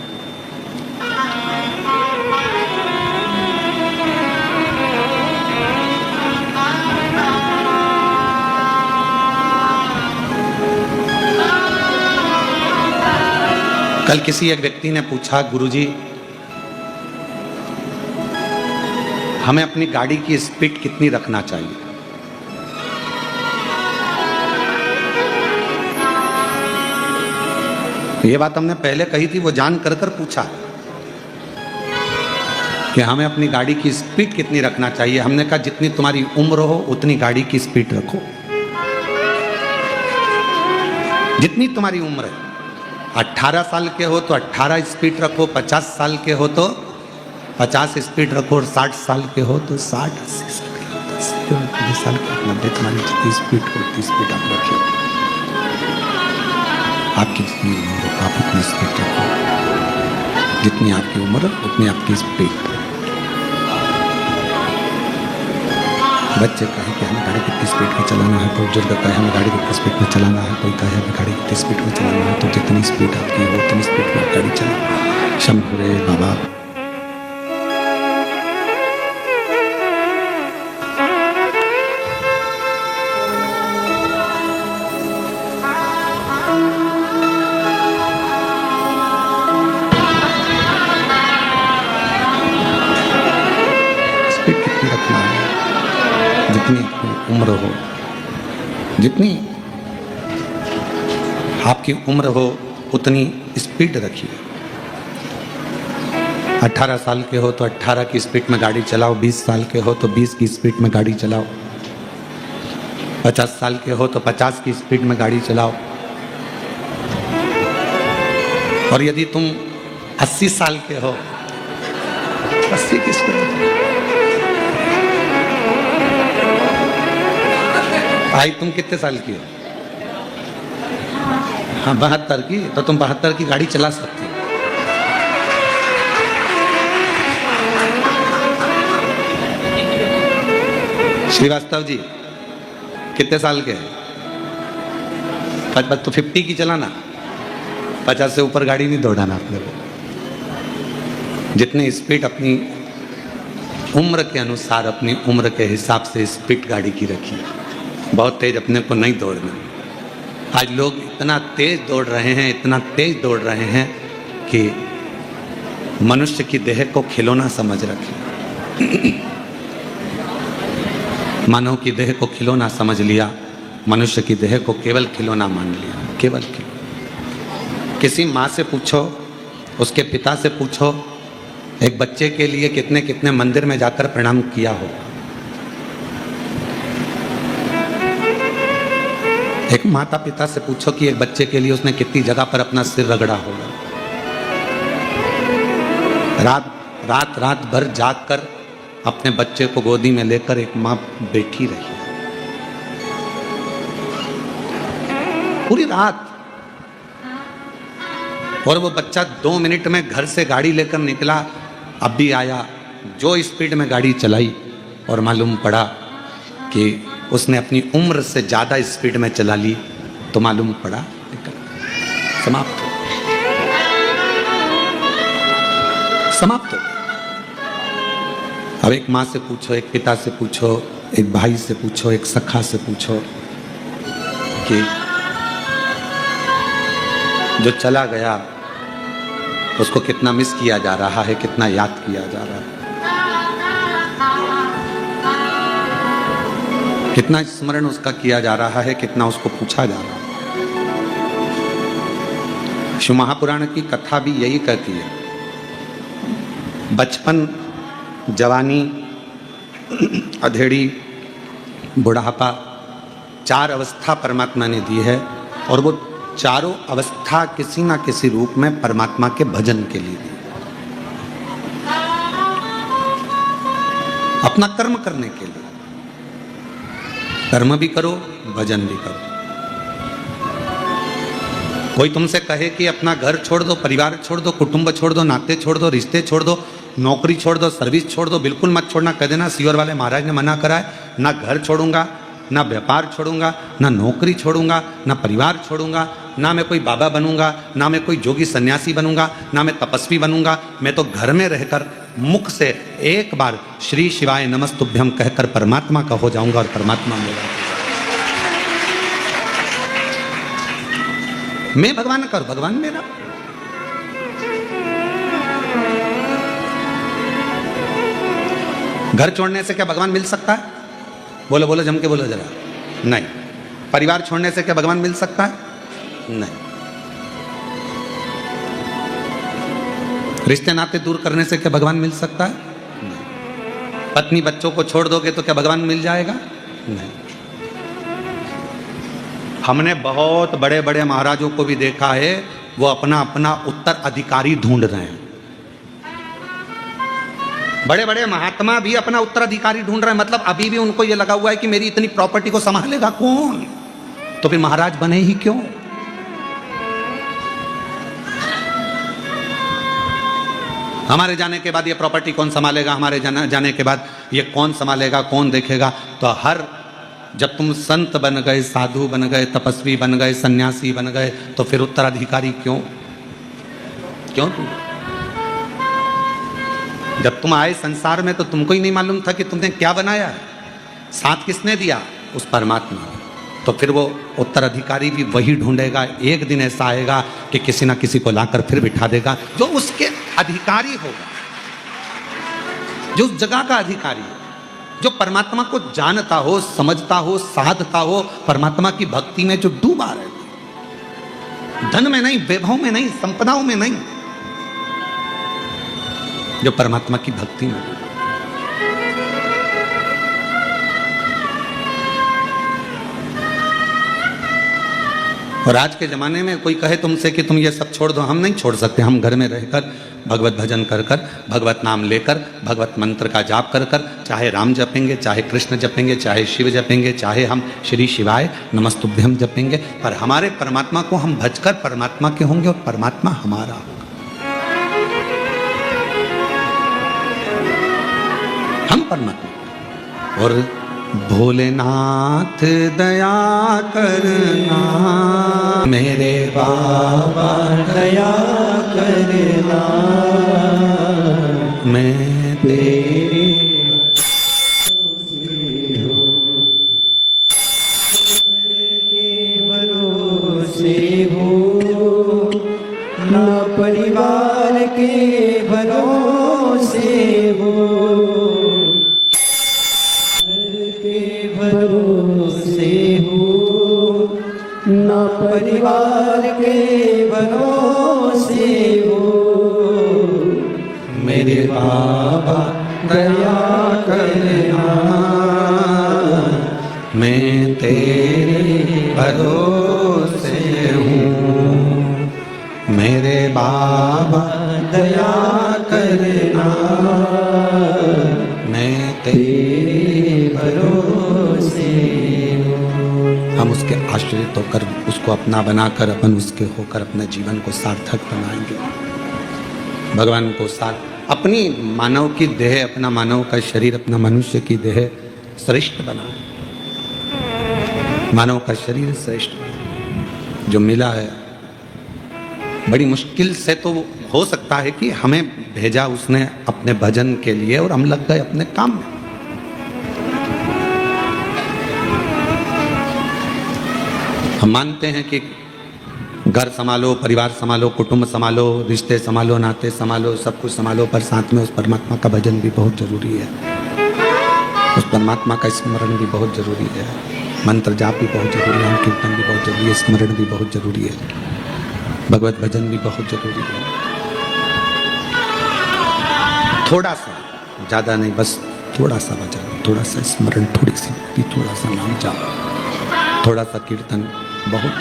कल किसी एक व्यक्ति ने पूछा, गुरुजी हमें अपनी गाड़ी की स्पीड कितनी रखना चाहिए? ये बात हमने पहले कही थी, वो जान कर पूछा कि हमें अपनी गाड़ी की स्पीड कितनी रखना चाहिए। हमने कहा जितनी तुम्हारी उम्र हो उतनी गाड़ी की स्पीड रखो, जितनी तुम्हारी उम्र है। 18 साल के हो तो 18 स्पीड रखो, 50 साल के हो तो 50 स्पीड रखो, और 60 साल के हो तो 60, 80 साल के 90 तुम्हारी जितनी स्पीड हो उतनी स्पीड आप रखिए। आपकी जितनी उम्र हो आप उतनी स्पीड रखो, जितनी आपकी उम्र उतनी आपकी स्पीड। बच्चे कहें कि हमें गाड़ी कितनी स्पीड में चलाना है, कोई बुजुर्ग कहे हमें गाड़ी कितनी स्पीड में चलाना है, कोई कहे हमें गाड़ी कितनी स्पीड में चलाना है, तो जितनी स्पीड आपकी हो उतनी स्पीड में आप गाड़ी चलाओ। शंभु रे बाबा। स्पीड कितनी रखना है? जितनी उम्र हो, जितनी आपकी उम्र हो उतनी स्पीड रखिए। 18 साल के हो तो 18 की स्पीड में गाड़ी चलाओ, 20 साल के हो तो 20 की स्पीड में गाड़ी चलाओ, 50 साल के हो तो 50 की स्पीड में गाड़ी चलाओ, और यदि तुम 80 साल के हो 80 की स्पीड। भाई तुम कितने साल की हो? हाँ 72 की, तो तुम 72 की गाड़ी चला सकते हो। श्रीवास्तव जी कितने साल के हैं? 55, तो 50 की चलाना, 50 से ऊपर गाड़ी नहीं दौड़ाना अपने को। जितनी स्पीड अपनी उम्र के अनुसार, अपनी उम्र के हिसाब से स्पीड गाड़ी की रखिए। बहुत तेज अपने को नहीं दौड़ना। आज लोग इतना तेज दौड़ रहे हैं, इतना तेज दौड़ रहे हैं कि मनुष्य की देह को खिलौना समझ रखे। मानव की देह को खिलौना समझ लिया, मनुष्य की देह को केवल खिलौना मान लिया, केवल खिलौना। किसी माँ से पूछो, उसके पिता से पूछो, एक बच्चे के लिए कितने कितने मंदिर में जाकर प्रणाम किया हो। एक माता पिता से पूछो कि एक बच्चे के लिए उसने कितनी जगह पर अपना सिर रगड़ा होगा। रात भर जागकर अपने बच्चे को गोदी में लेकर एक माँ बैठी रही पूरी रात, और वो बच्चा 2 मिनट में घर से गाड़ी लेकर निकला, अब भी आया, जो स्पीड में गाड़ी चलाई, और मालूम पड़ा कि उसने अपनी उम्र से ज़्यादा स्पीड में चला ली, तो मालूम पड़ा समाप्त हो, समाप्त हो। अब एक माँ से पूछो, एक पिता से पूछो, एक भाई से पूछो, एक सखा से पूछो कि जो चला गया उसको कितना मिस किया जा रहा है, कितना याद किया जा रहा है, कितना स्मरण उसका किया जा रहा है, कितना उसको पूछा जा रहा है। शिव महापुराण की कथा भी यही कहती है। बचपन जवानी, अधेड़ी, बुढ़ापा, 4 अवस्था परमात्मा ने दी है और वो चारों अवस्था किसी ना किसी रूप में परमात्मा के भजन के लिए दी, अपना कर्म करने के लिए। कर्म भी करो, भजन भी करो। कोई तुमसे कहे कि अपना घर छोड़ दो, परिवार छोड़ दो, कुटुंब छोड़ दो, नाते छोड़ दो, रिश्ते छोड़ दो, नौकरी छोड़ दो, सर्विस छोड़ दो, बिल्कुल मत छोड़ना। कह देना सीवर वाले महाराज ने मना करा है, ना घर छोड़ूंगा, ना व्यापार छोड़ूंगा, ना नौकरी छोड़ूंगा, ना परिवार छोड़ूंगा, ना मैं कोई बाबा बनूंगा, ना मैं कोई जोगी सन्यासी बनूंगा, ना मैं तपस्वी बनूंगा। मैं तो घर में रहकर मुख से एक बार श्री शिवाय नमस्तुभ्यम कहकर परमात्मा का हो जाऊंगा और परमात्मा मेरा। मैं भगवान का और भगवान मेरा। घर छोड़ने से क्या भगवान मिल सकता है? बोलो बोलो, जम के बोलो जरा। नहीं। परिवार छोड़ने से क्या भगवान मिल सकता है? नहीं। रिश्ते नाते दूर करने से क्या भगवान मिल सकता है? नहीं। पत्नी बच्चों को छोड़ दोगे तो क्या भगवान मिल जाएगा? नहीं। हमने बहुत बड़े बड़े महाराजों को भी देखा है, वो अपना अपना उत्तराधिकारी ढूंढ रहे हैं। बड़े बड़े महात्मा भी अपना उत्तराधिकारी ढूंढ रहे हैं, मतलब अभी भी उनको ये लगा हुआ है कि मेरी इतनी प्रॉपर्टी को संभालेगा कौन, तो फिर महाराज बने ही क्यों? हमारे जाने के बाद ये प्रॉपर्टी कौन संभालेगा, हमारे जाने के बाद ये कौन संभालेगा, कौन देखेगा? तो हर जब तुम संत बन गए, साधु बन गए, तपस्वी बन गए, सन्यासी बन गए, तो फिर उत्तराधिकारी क्यों? क्यों तुम? जब तुम आए संसार में तो तुमको ही नहीं मालूम था कि तुमने क्या बनाया है, साथ किसने दिया? उस परमात्मा। तो फिर वो उत्तराधिकारी भी वही ढूंढेगा। एक दिन ऐसा आएगा कि किसी ना किसी को लाकर फिर बिठा देगा जो उसके अधिकारी होगा, जो उस जगह का अधिकारी है, जो परमात्मा को जानता हो, समझता हो, साधता हो, परमात्मा की भक्ति में जो डूबा रहे, धन में नहीं, वैभव में नहीं, संपदाओं में नहीं, जो परमात्मा की भक्ति में। और आज के जमाने में कोई कहे तुमसे कि तुम ये सब छोड़ दो, हम नहीं छोड़ सकते। हम घर में रहकर भगवत भजन कर कर, भगवत नाम लेकर, भगवत मंत्र का जाप कर कर, चाहे राम जपेंगे, चाहे कृष्ण जपेंगे, चाहे शिव जपेंगे, चाहे हम श्री शिवाय नमस्तुभ्यम जपेंगे, पर हमारे परमात्मा को हम भजकर परमात्मा के होंगे और परमात्मा हमारा होगा। हम परमात्मा। और भोलेनाथ दया करना, मेरे बाबा दया करना, मैं तेरे भरोसे हो, ना परिवार के भरोसे हो, भरोसे हो, ना परिवार के भरोसे हो, मेरे बाबा दया करना, मैं तेरे भरोसे हूँ, मेरे बाबा दया करना, मैं तेरे भरोसे हो। हम उसके आश्रित होकर, उसको अपना बनाकर, अपन उसके होकर अपने जीवन को सार्थक बनाएंगे। भगवान को साथ अपनी मानव की देह, अपना मानव का शरीर, अपना मनुष्य की देह श्रेष्ठ बनाए। मानव का शरीर श्रेष्ठ जो मिला है, बड़ी मुश्किल से तो हो सकता है कि हमें भेजा उसने अपने भजन के लिए और हम लग गए अपने काम में। हम मानते हैं कि घर संभालो, परिवार संभालो, कुटुंब संभालो, रिश्ते संभालो, नाते संभालो, सब कुछ संभालो, पर साथ में उस परमात्मा का भजन भी बहुत जरूरी है। उस परमात्मा का स्मरण भी बहुत जरूरी है। मंत्र जाप भी बहुत जरूरी है, कीर्तन भी बहुत जरूरी है, स्मरण भी बहुत जरूरी है, भगवत भजन भी बहुत जरूरी है। थोड़ा सा ज़्यादा नहीं, बस थोड़ा सा भजन, थोड़ा सा स्मरण, थोड़ी सी भक्ति, थोड़ा सा नाम जाप, थोड़ा सा कीर्तन, बहुत।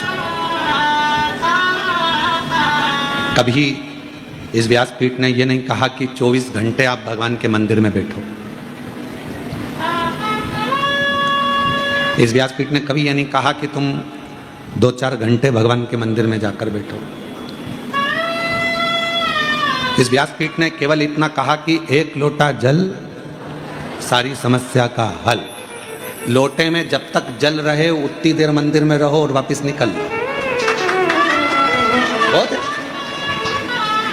कभी इस व्यासपीठ ने ये नहीं कहा कि 24 घंटे आप भगवान के मंदिर में बैठो। इस व्यासपीठ ने कभी ये नहीं कहा कि तुम 2-4 घंटे भगवान के मंदिर में जाकर बैठो। इस व्यासपीठ ने केवल इतना कहा कि एक लोटा जल सारी समस्या का हल। लोटे में जब तक जल रहे उतनी देर मंदिर में रहो और वापस निकल लो। बहुत है।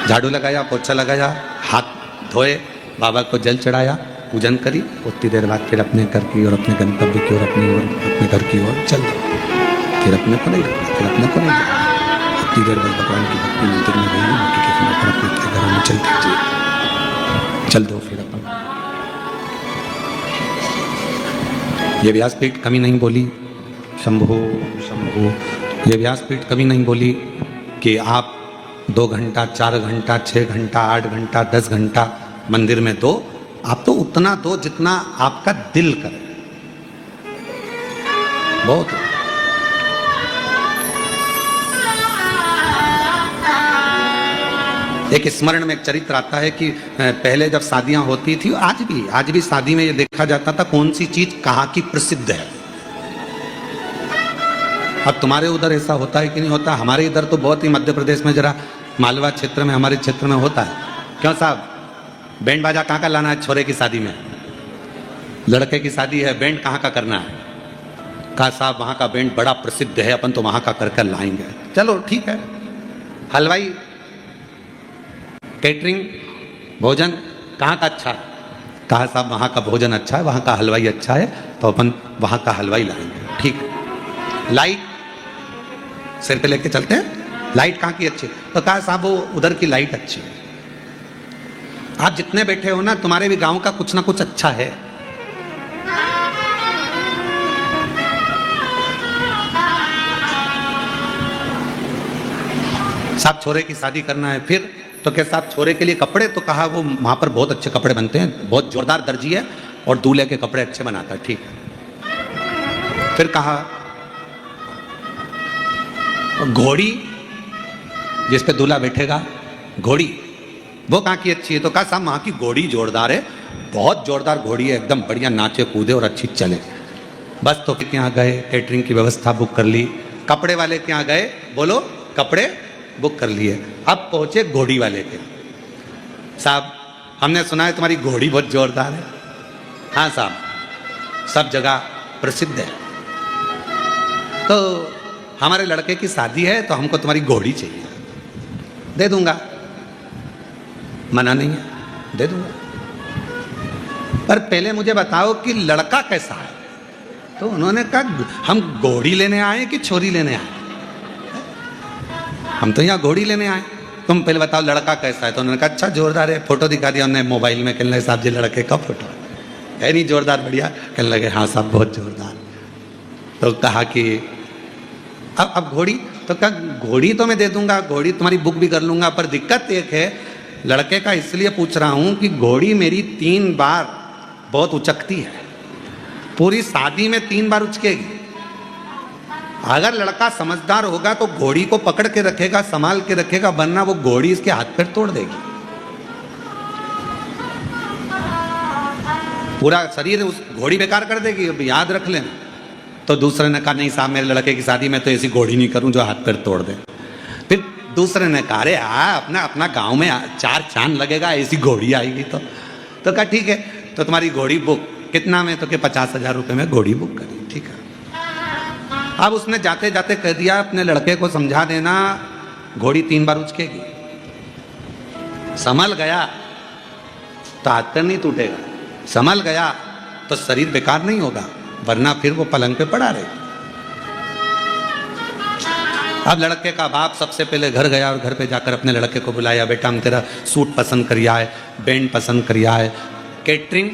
झाड़ू लगाया, पोछा लगाया, हाथ धोए, बाबा को जल चढ़ाया, पूजन करी, उतनी देर बाद फिर अपने घर की ओर, अपने गंतव्य की ओर, अपने घर की ओर चल दो। फिर अपने को नहीं लगना, फिर अपने को नहीं लगना। उतनी देर बाद भगवान की भक्ति मंदिर में गई, बाकी के समय पर अपने घरों में चल दीजिए, चल दो फिर अपन। ये व्यासपीठ कभी नहीं बोली शंभो शंभो। ये व्यासपीठ कभी नहीं बोली कि आप 2 घंटा, 4 घंटा, 6 घंटा, 8 घंटा, 10 घंटा मंदिर में दो। आप तो उतना दो जितना आपका दिल करे। बहुत। एक स्मरण में एक चरित्र आता है कि पहले जब शादियां होती थी, आज भी शादी में ये देखा जाता था कौन सी चीज कहाँ की प्रसिद्ध है। अब तुम्हारे उधर ऐसा होता है कि नहीं होता? हमारे इधर तो बहुत ही, मध्य प्रदेश में जरा मालवा क्षेत्र में, हमारे क्षेत्र में होता है। क्यों साहब, बैंड बाजा कहाँ का लाना है छोरे की शादी में? लड़के की शादी है, बैंड कहाँ का करना है? कहा साहब वहाँ का बैंड बड़ा प्रसिद्ध है, अपन तो वहाँ का कर लाएंगे। चलो ठीक है। हलवाई, कैटरिंग, भोजन कहाँ का अच्छा है? कहा साहब वहाँ का भोजन अच्छा है, वहाँ का हलवाई अच्छा है, तो अपन वहाँ का हलवाई लाएंगे। ठीक है। लाइट सिर पे लेके चलते हैं, लाइट कहाँ की अच्छी? तो कहा साहब वो उधर की लाइट अच्छी है। आप जितने बैठे हो ना, तुम्हारे भी गांव का कुछ ना कुछ अच्छा है। साहब छोरे की शादी करना है, फिर तो क्या साहब छोरे के लिए कपड़े? तो कहा वो वहां पर बहुत अच्छे कपड़े बनते हैं, बहुत जोरदार दर्जी है और दूल्हे के कपड़े अच्छे बनाता है। ठीक है। फिर कहा घोड़ी जिस पे दूल्हा बैठेगा, घोड़ी वो कहाँ की अच्छी है? तो कहा साहब वहाँ की घोड़ी जोरदार है, बहुत जोरदार घोड़ी है, एकदम बढ़िया नाचे कूदे और अच्छी चले। बस तो फिर यहाँ गए, कैटरिंग की व्यवस्था बुक कर ली। कपड़े वाले के यहाँ गए, बोलो कपड़े बुक कर लिए। अब पहुँचे घोड़ी वाले के। साहब हमने सुना है तुम्हारी घोड़ी बहुत जोरदार है। हाँ साहब, सब जगह प्रसिद्ध है। तो हमारे लड़के की शादी है तो हमको तुम्हारी घोड़ी चाहिए। दे दूंगा, मना नहीं है, दे दूंगा, पर पहले मुझे बताओ कि लड़का कैसा है? तो उन्होंने कहा हम घोड़ी लेने आए कि छोरी लेने आए? हम तो यहाँ घोड़ी लेने आए, तुम पहले बताओ लड़का कैसा है? तो उन्होंने कहा अच्छा जोरदार है। फोटो दिखा दिया उन्होंने मोबाइल में, कहने लगे साहब जी लड़के का फोटो है नहीं जोरदार बढ़िया? कहने लगे हाँ साहब बहुत जोरदार। तो कहा कि अब घोड़ी? तो कहा घोड़ी तो मैं दे दूंगा, घोड़ी तुम्हारी बुक भी कर लूंगा, पर दिक्कत एक है, लड़के का इसलिए पूछ रहा हूं कि घोड़ी मेरी 3 बार बहुत उचकती है, पूरी शादी में 3 बार उचकेगी। अगर लड़का समझदार होगा तो घोड़ी को पकड़ के रखेगा, संभाल के रखेगा, वरना वो घोड़ी इसके हाथ पैर तोड़ देगी, पूरा शरीर उस घोड़ी बेकार कर देगी, याद रख लेना। तो दूसरे ने कहा नहीं साहब मेरे लड़के की शादी में तो ऐसी घोड़ी नहीं करूं जो हाथ पैर तोड़ दे। फिर दूसरे ने कहा अरे अपना गांव में 4 चांद लगेगा, ऐसी घोड़ी आएगी। तो कहा ठीक है, तो तुम्हारी घोड़ी बुक कितना में? तो के 50,000 रुपये में घोड़ी बुक करी। ठीक है। अब उसने जाते जाते कह दिया अपने लड़के को समझा देना घोड़ी 3 बार उचकेगी। संभल गया तो हाथ पैर नहीं टूटेगा, संभल गया तो शरीर बेकार नहीं होगा, वरना फिर वो पलंग पे पड़ा रहे। अब लड़के का बाप सबसे पहले घर गया और घर पे जाकर अपने लड़के को बुलाया, बेटा हम तेरा सूट पसंद करिया है, बैंड पसंद करिया है, कैटरिंग,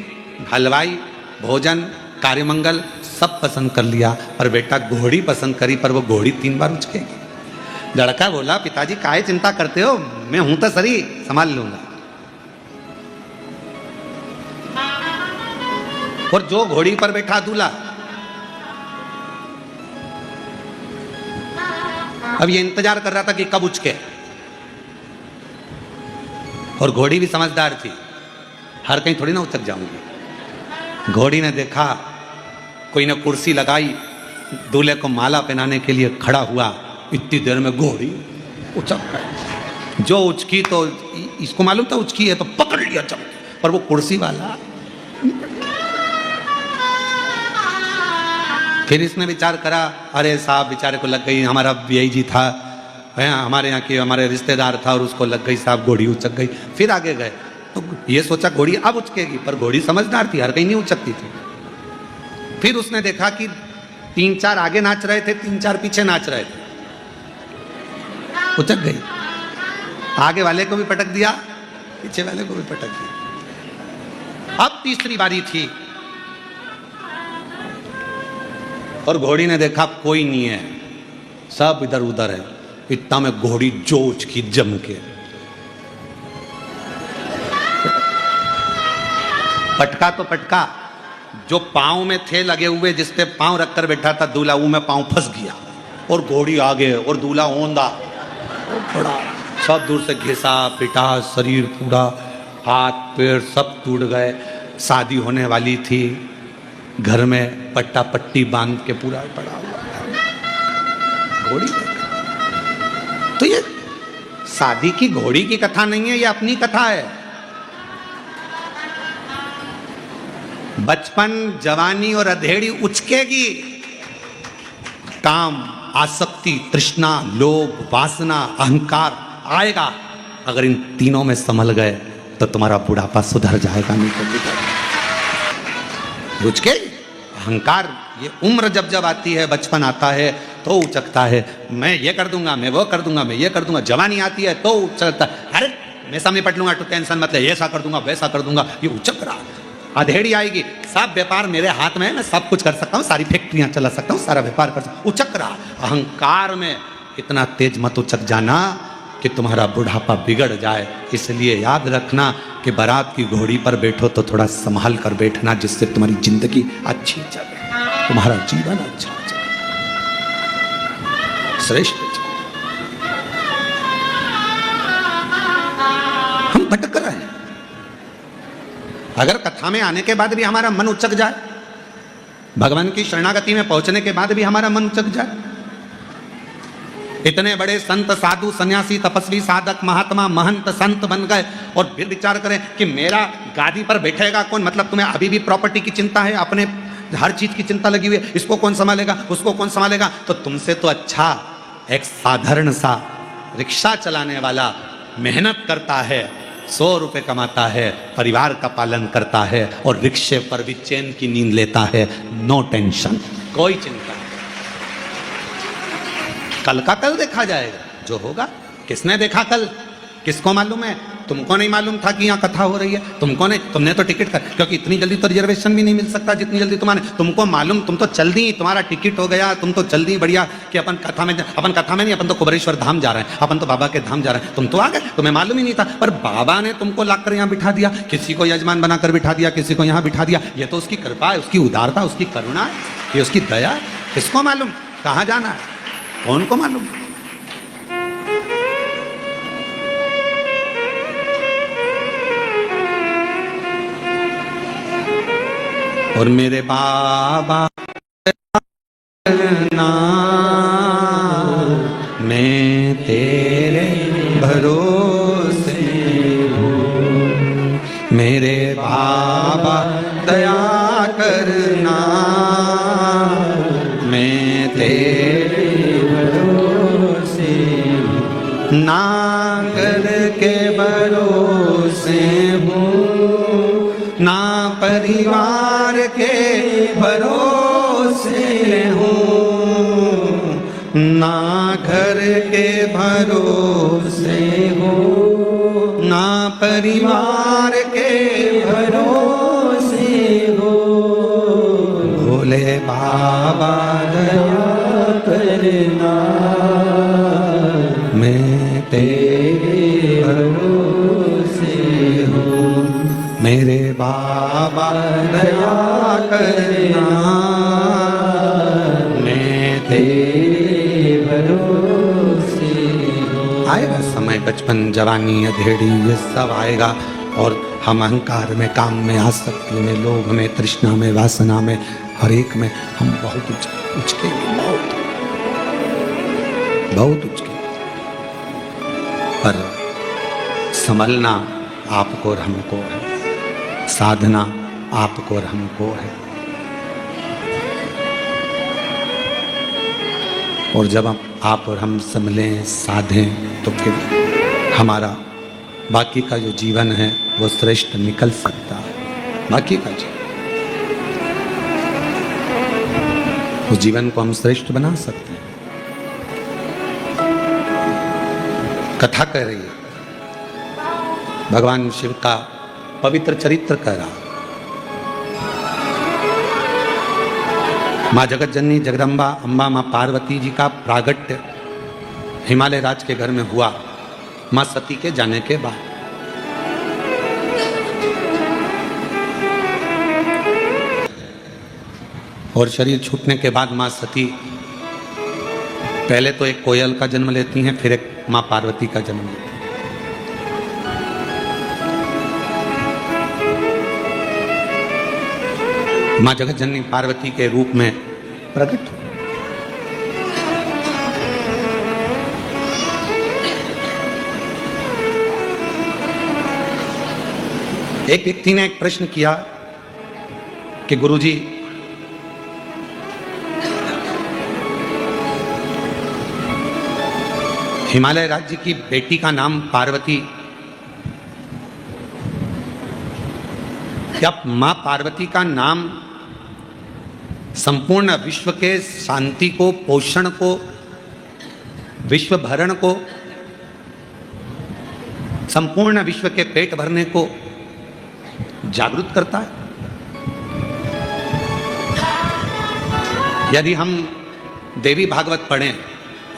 हलवाई, भोजन, कार्यमंगल सब पसंद कर लिया, पर बेटा घोड़ी पसंद करी, पर वो घोड़ी 3 बार उचकेगी। लड़का बोला पिताजी काहे चिंता करते हो, मैं हूं तो सही, संभाल लूंगा। और जो घोड़ी पर बैठा दूल्हा, अब ये इंतजार कर रहा था कि कब उचके, और घोड़ी भी समझदार थी, हर कहीं थोड़ी ना उचक जाऊंगी। घोड़ी ने देखा कोई ने कुर्सी लगाई, दूल्हे को माला पहनाने के लिए खड़ा हुआ, इतनी देर में घोड़ी उचक गई। जो उचकी तो इसको मालूम था उचकी है, तो पकड़ लिया चल, पर वो कुर्सी वाला। फिर इसने विचार करा, अरे साहब बेचारे को लग गई, हमारा यही जी था, हमारे यहाँ के हमारे रिश्तेदार था और उसको लग गई साहब, घोड़ी उचक गई। फिर आगे गए तो ये सोचा घोड़ी अब उचकेगी, पर घोड़ी समझदार थी, हर कहीं नहीं उचकती थी। फिर उसने देखा कि 3-4 आगे नाच रहे थे, 3-4 पीछे नाच रहे थे, उचक गई। आगे वाले को भी पटक दिया, पीछे वाले को भी पटक दिया। अब तीसरी बारी थी और घोड़ी ने देखा कोई नहीं है, सब इधर उधर है। इतना में घोड़ी जोच की जम के पटका तो पटका, जो पांव में थे लगे हुए, जिस पे पांव रखकर बैठा था दूल्हा, वो में पांव फंस गया और घोड़ी आगे और दूल्हा ओंधा बड़ा, सब दूर से घिसा पिटा, शरीर पूरा, हाथ पैर सब टूट गए। शादी होने वाली थी, घर में पट्टा पट्टी बांध के पूरा पड़ा हुआ था। घोड़ी तो ये शादी की घोड़ी की कथा नहीं है, ये अपनी कथा है। बचपन, जवानी और अधेड़ी उचकेगी, काम, आसक्ति, तृष्णा, लोभ, वासना, अहंकार आएगा। अगर इन तीनों में संभल गए तो तुम्हारा बुढ़ापा सुधर जाएगा, नहीं तो उचके अहंकार। ये उम्र जब जब आती है, बचपन आता है तो उचकता है, मैं ये कर दूंगा, मैं वो कर दूंगा, मैं ये कर दूंगा। जवानी आती है तो उचकता है, अरे मैं सामने पट लूंगा तो टेंशन मत ले, ऐसा कर दूंगा वैसा कर दूंगा, ये उचक रहा। अधेड़ी आएगी, सब व्यापार मेरे हाथ में है, मैं सब कुछ कर सकता हूँ, सारी फैक्ट्रियां चला सकता हूँ, सारा व्यापार कर सकता हूँ, उचक रहा। अहंकार में इतना तेज मत उचक जाना कि तुम्हारा बुढ़ापा बिगड़ जाए। इसलिए याद रखना कि बारात की घोड़ी पर बैठो तो थोड़ा संभाल कर बैठना, जिससे तुम्हारी जिंदगी अच्छी चले, तुम्हारा जीवन अच्छा चले, श्रेष्ठ चले। हम भटक रहे हैं। अगर कथा में आने के बाद भी हमारा मन उचक जाए, भगवान की शरणागति में पहुंचने के बाद भी हमारा मन उचक जाए, इतने बड़े संत, साधु, सन्यासी, तपस्वी, साधक, महात्मा, महंत, संत बन गए और फिर विचार करें कि मेरा गादी पर बैठेगा कौन। मतलब तुम्हें अभी भी प्रॉपर्टी की चिंता है, अपने हर चीज की चिंता लगी हुई है, इसको कौन संभालेगा, उसको कौन संभालेगा। तो तुमसे तो अच्छा एक साधारण सा रिक्शा चलाने वाला मेहनत करता है, 100 रुपए कमाता है, परिवार का पालन करता है और रिक्शे पर भी चैन की नींद लेता है, नो टेंशन, कोई चिंता। कल का कल देखा जाएगा, जो होगा। किसने देखा कल, किसको मालूम है? तुमको नहीं मालूम था कि यहाँ कथा हो रही है, तुमको नहीं, तुमने तो टिकट कर, क्योंकि इतनी जल्दी तो रिजर्वेशन भी नहीं मिल सकता जितनी जल्दी तुम्हारे, तुमको मालूम, तुम तो चल दी, तुम्हारा टिकट हो गया, तुम तो चल दी बढ़िया कि अपन कथा में नहीं, अपन तो कुबेरेश्वर धाम जा रहे हैं, अपन तो बाबा के धाम जा रहे हैं। तुम तो आ गए, तुम्हें मालूम ही नहीं था, पर बाबा ने तुमको लाकर यहाँ बिठा दिया, किसी को यजमान बनाकर बिठा दिया, किसी को यहाँ बिठा दिया। ये तो उसकी कृपा है, उसकी उदारता, उसकी करुणा है, ये उसकी दया है। किसको मालूम कहाँ जाना है, कौन को मालूम। और मेरे बाबा मैं तेरे भरोसे हूँ, मेरे बाबा दया करना, मैं तेरे भरोसे हूँ, नांगर के भरोसे हूँ, ना परिवार के भरोसे हूँ, ना घर के भरोसे हूँ, ना परिवार के भरोसे हूँ। भोले बाबा दया करना, मैं तेरे भरोसे हूँ, मेरे बाबा बाबा दया करना, मैं तेरे भरोसे हूँ। आएगा समय, बचपन, जवानी, अधेड़ी, ये सब आएगा और हम अहंकार में, काम में, आसक्ति में, लोभ में, तृष्णा में, वासना में, हर एक में हम बहुत उचकेंगे, बहुत उचकेंगे। पर संभलना आपको और हमको है, साधना आपको और हमको है। और जब आप और हम संभलें, साधें, तो फिर हमारा बाकी का जो जीवन है वो श्रेष्ठ निकल सकता है। बाकी का जीवन, उस जीवन को हम श्रेष्ठ बना सकते हैं। कथा कह रही है, भगवान शिव का पवित्र चरित्र कह रहा। माँ जगत जननी जगदम्बा अम्बा माँ पार्वती जी का प्रागट्य हिमालय राज के घर में हुआ माँ सती के जाने के बाद। और शरीर छूटने के बाद माँ सती पहले तो एक कोयल का जन्म लेती हैं, फिर एक माँ पार्वती का जन्म लेती हैं। माँ जगत जननी पार्वती के रूप में प्रकट हुई। एक व्यक्ति ने एक प्रश्न किया कि गुरुजी, हिमालय राज्य की बेटी का नाम पार्वती, क्या मां पार्वती का नाम संपूर्ण विश्व के शांति को, पोषण को, विश्व भरण को, संपूर्ण विश्व के पेट भरने को जागृत करता है? यदि हम देवी भागवत पढ़ें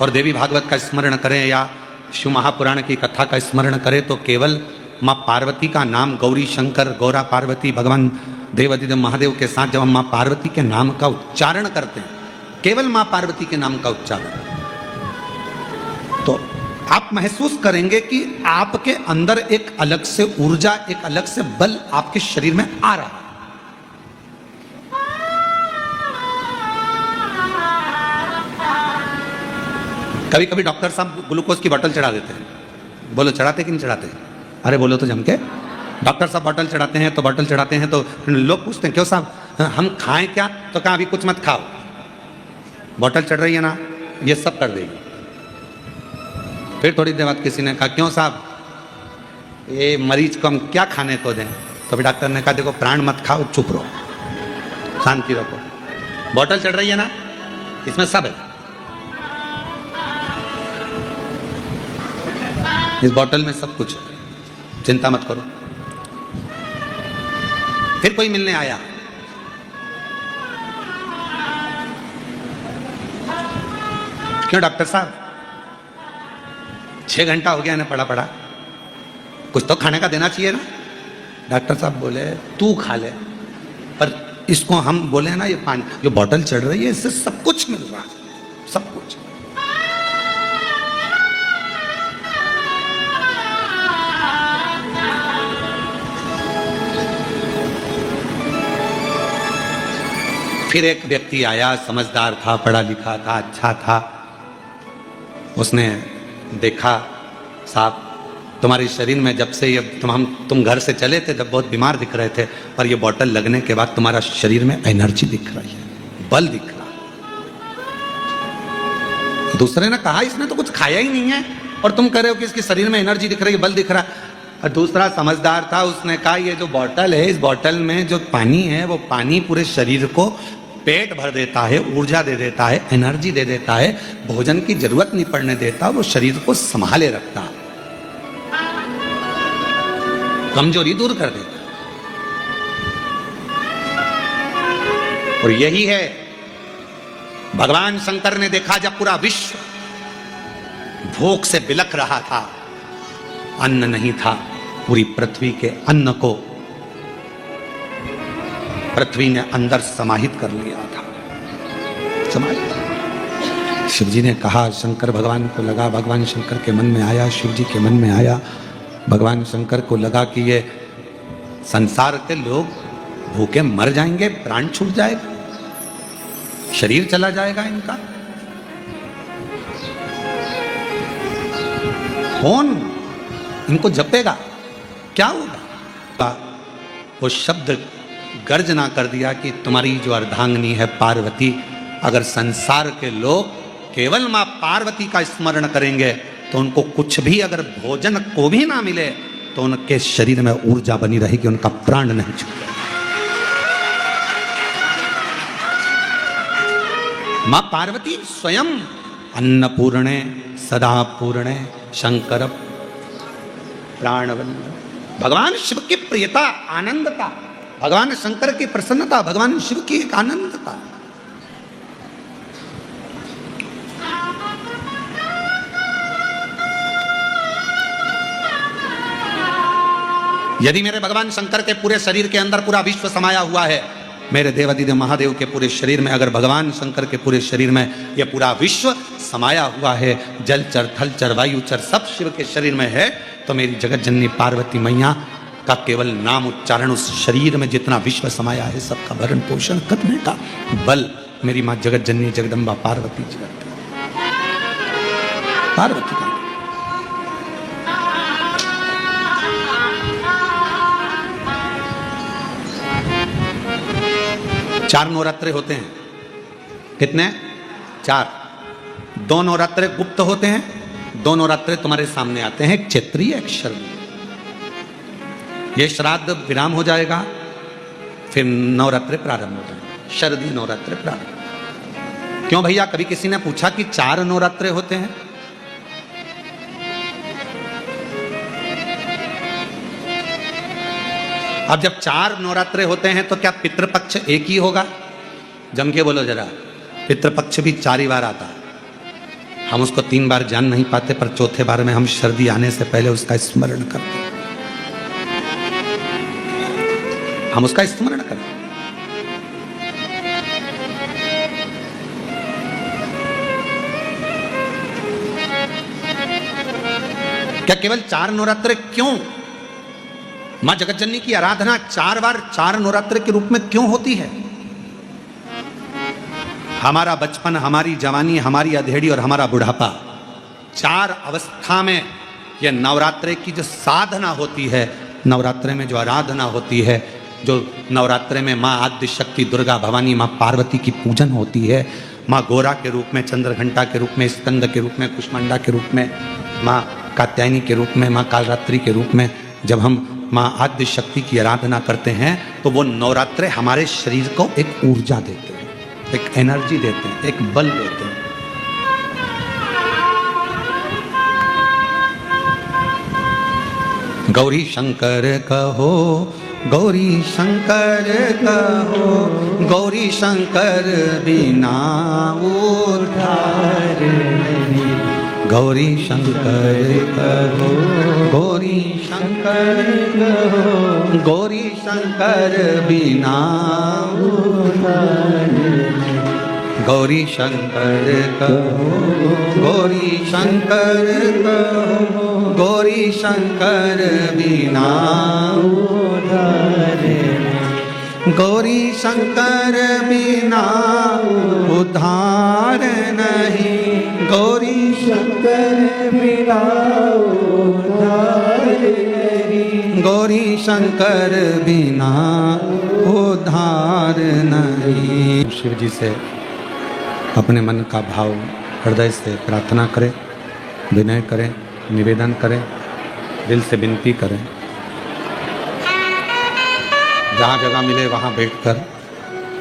और देवी भागवत का स्मरण करें या शिव महापुराण की कथा का स्मरण करें तो केवल माँ पार्वती का नाम, गौरी शंकर, गौरा पार्वती, भगवान देवादिदेव महादेव के साथ जब हम माँ पार्वती के नाम का उच्चारण करते हैं, केवल माँ पार्वती के नाम का उच्चारण, तो आप महसूस करेंगे कि आपके अंदर एक अलग से ऊर्जा, एक अलग से बल आपके शरीर में आ रहा है। कभी कभी डॉक्टर साहब ग्लूकोज की बोतल चढ़ा देते हैं। बोलो चढ़ाते कि नहीं चढ़ाते? अरे बोलो तो जम के। डॉक्टर साहब बोतल चढ़ाते हैं तो लोग पूछते हैं क्यों साहब हम खाएं क्या? तो कहा अभी कुछ मत खाओ, बोतल चढ़ रही है ना, ये सब कर देगी। फिर थोड़ी देर बाद किसी ने कहा क्यों साहब ये मरीज को हम क्या खाने को दें? तो फिर डॉक्टर ने कहा देखो प्राण मत खाओ, चुप रहो, शांति रखो, बोतल चढ़ रही है ना, इसमें सब है, इस बोतल में सब कुछ है, चिंता मत करो। फिर कोई मिलने आया, क्यों डॉक्टर साहब 6 घंटा हो गया ना पड़ा, कुछ तो खाने का देना चाहिए ना? डॉक्टर साहब बोले तू खा ले, पर इसको हम बोले ना ये पानी, जो बोतल चढ़ रही है इससे सब कुछ मिल रहा है, सब कुछ। फिर एक व्यक्ति आया, समझदार था, पढ़ा लिखा था, अच्छा था। उसने देखा साहब तुम्हारे शरीर में जब से ये तुम घर से चले थे जब बहुत बीमार दिख रहे थे, पर ये बोतल लगने के बाद तुम्हारा शरीर में एनर्जी दिख रही है, बल दिख रहा। दूसरे ने कहा इसने तो कुछ खाया ही नहीं है और तुम कह रहे हो कि इसके शरीर में एनर्जी दिख रही है, बल दिख रहा है। और दूसरा समझदार था, उसने कहा ये जो बोतल है, इस बोतल में जो पानी है वो पानी पूरे शरीर को पेट भर देता है, ऊर्जा दे देता है, एनर्जी दे देता है, भोजन की जरूरत नहीं पड़ने देता, वो शरीर को संभाले रखता, कमजोरी दूर कर देता। और यही है भगवान शंकर ने देखा जब पूरा विश्व भूख से बिलख रहा था, अन्न नहीं था, पूरी पृथ्वी के अन्न को पृथ्वी ने अंदर समाहित कर लिया था। समाहित। शिव जी ने कहा, शंकर भगवान को लगा, भगवान शंकर के मन में आया, शिव जी के मन में आया, भगवान शंकर को लगा कि ये संसार के लोग भूखे मर जाएंगे, प्राण छूट जाएगा, शरीर चला जाएगा इनका। कौन इनको जपेगा, क्या होगा? वो शब्द गर्जना कर दिया कि तुम्हारी जो अर्धांगिनी है पार्वती, अगर संसार के लोग केवल मां पार्वती का स्मरण करेंगे तो उनको कुछ भी, अगर भोजन को भी ना मिले तो उनके शरीर में ऊर्जा बनी रहेगी, उनका प्राण नहीं छूटेगा। मां पार्वती स्वयं अन्नपूर्णे सदा पूर्णे शंकर प्राणवल्लभ, भगवान शिव की प्रियता, आनंदता, भगवान शंकर की प्रसन्नता, भगवान शिव की एक आनंदता। यदि मेरे भगवान शंकर के पूरे शरीर के अंदर पूरा विश्व समाया हुआ है, मेरे देवादिदेव महादेव के पूरे शरीर में अगर भगवान शंकर के पूरे शरीर में यह पूरा विश्व समाया हुआ है, जलचर थलचर वायुचर सब शिव के शरीर में है, तो मेरी जगत जननी पार्वती मैया का केवल नाम उच्चारण, उस शरीर में जितना विश्व समाया है सबका भरण पोषण करने का बल मेरी मां जगत जननी जगदम्बा पार्वती जी करती है। पार्वती का चार नवरात्रे होते हैं। कितने? 4। 2 नवरात्रे गुप्त होते हैं, 2 नवरात्रे तुम्हारे सामने आते हैं, एक चैत्रीय एक शरदीय। ये श्राद्ध विराम हो जाएगा, फिर नवरात्रे प्रारंभ हो जाएंगे, शरदीय नवरात्रे प्रारंभ। क्यों भैया? कभी किसी ने पूछा कि 4 नवरात्रे होते हैं? अब जब 4 नवरात्रे होते हैं तो क्या पितृपक्ष एक ही होगा? जम के बोलो जरा। पितृपक्ष भी 4 ही बार आता है। हम उसको 3 बार जान नहीं पाते, पर चौथे बार में हम शरदी आने से पहले उसका स्मरण करते हैं। हम उसका स्मरण करते हैं। क्या केवल 4 नवरात्रे क्यों? मां जगत जननी की आराधना 4 बार 4 नवरात्रे के रूप में क्यों होती है? हमारा बचपन, हमारी जवानी, हमारी अधेड़ी और हमारा बुढ़ापा, 4 अवस्था में यह नवरात्रे की जो साधना होती है, नवरात्रे में जो आराधना होती है, जो नवरात्रे में मां आद्य शक्ति दुर्गा भवानी मां पार्वती की पूजन होती है, मां गोरा के रूप में, चंद्रघंटा के रूप में, स्कंद के रूप में, कुष्मांडा के रूप में, मां कात्यायनी के रूप में, मां कालरात्रि के रूप में, जब हम मां आद्य शक्ति की आराधना करते हैं तो वो नवरात्रे हमारे शरीर को एक ऊर्जा देते हैं, एक एनर्जी देते हैं, एक बल देते हैं। गौरी शंकर कहो, गौरी शंकर कहो, गौरी शंकर बिना उद्धार नहीं। गौरी शंकर कहो, गौरी शंकर कहो, गौरी शंकर बिना उद्धार नहीं। गौरी शंकर कहो, गौरी शंकर कहो, गौरी शंकर बिना उद्धार नहीं। गौरी शंकर बिना उद्धार नहीं। गौरी शंकर बिना उद्धार नहीं। गौरी शंकर बिना उद्धार नहीं। शिव जी से अपने मन का भाव हृदय से प्रार्थना करें, विनय करें, निवेदन करें, दिल से विनती करें। जहाँ जगह मिले वहाँ बैठकर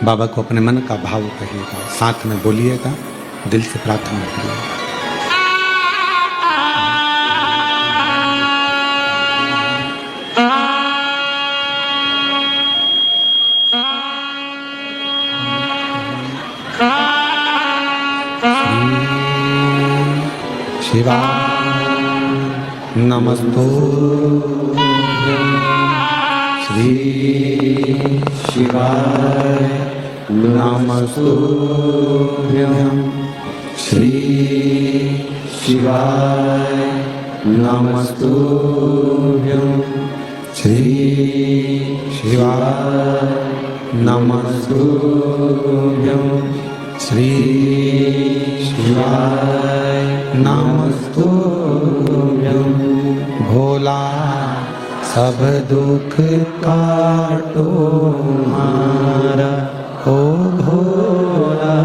बाबा को अपने मन का भाव कहिएगा, साथ में बोलिएगा, दिल से प्रार्थना करिएगा। शिवाय नमस्तु श्री शिवाय नमस्तुभ्यं श्री शिवाय नमस्तुभ्यं श्री शिवाय नमस्तुभ्यं श्री शिवाय नमस्तुभ्यं भोला सब दुख काटो हमारा ओ भोला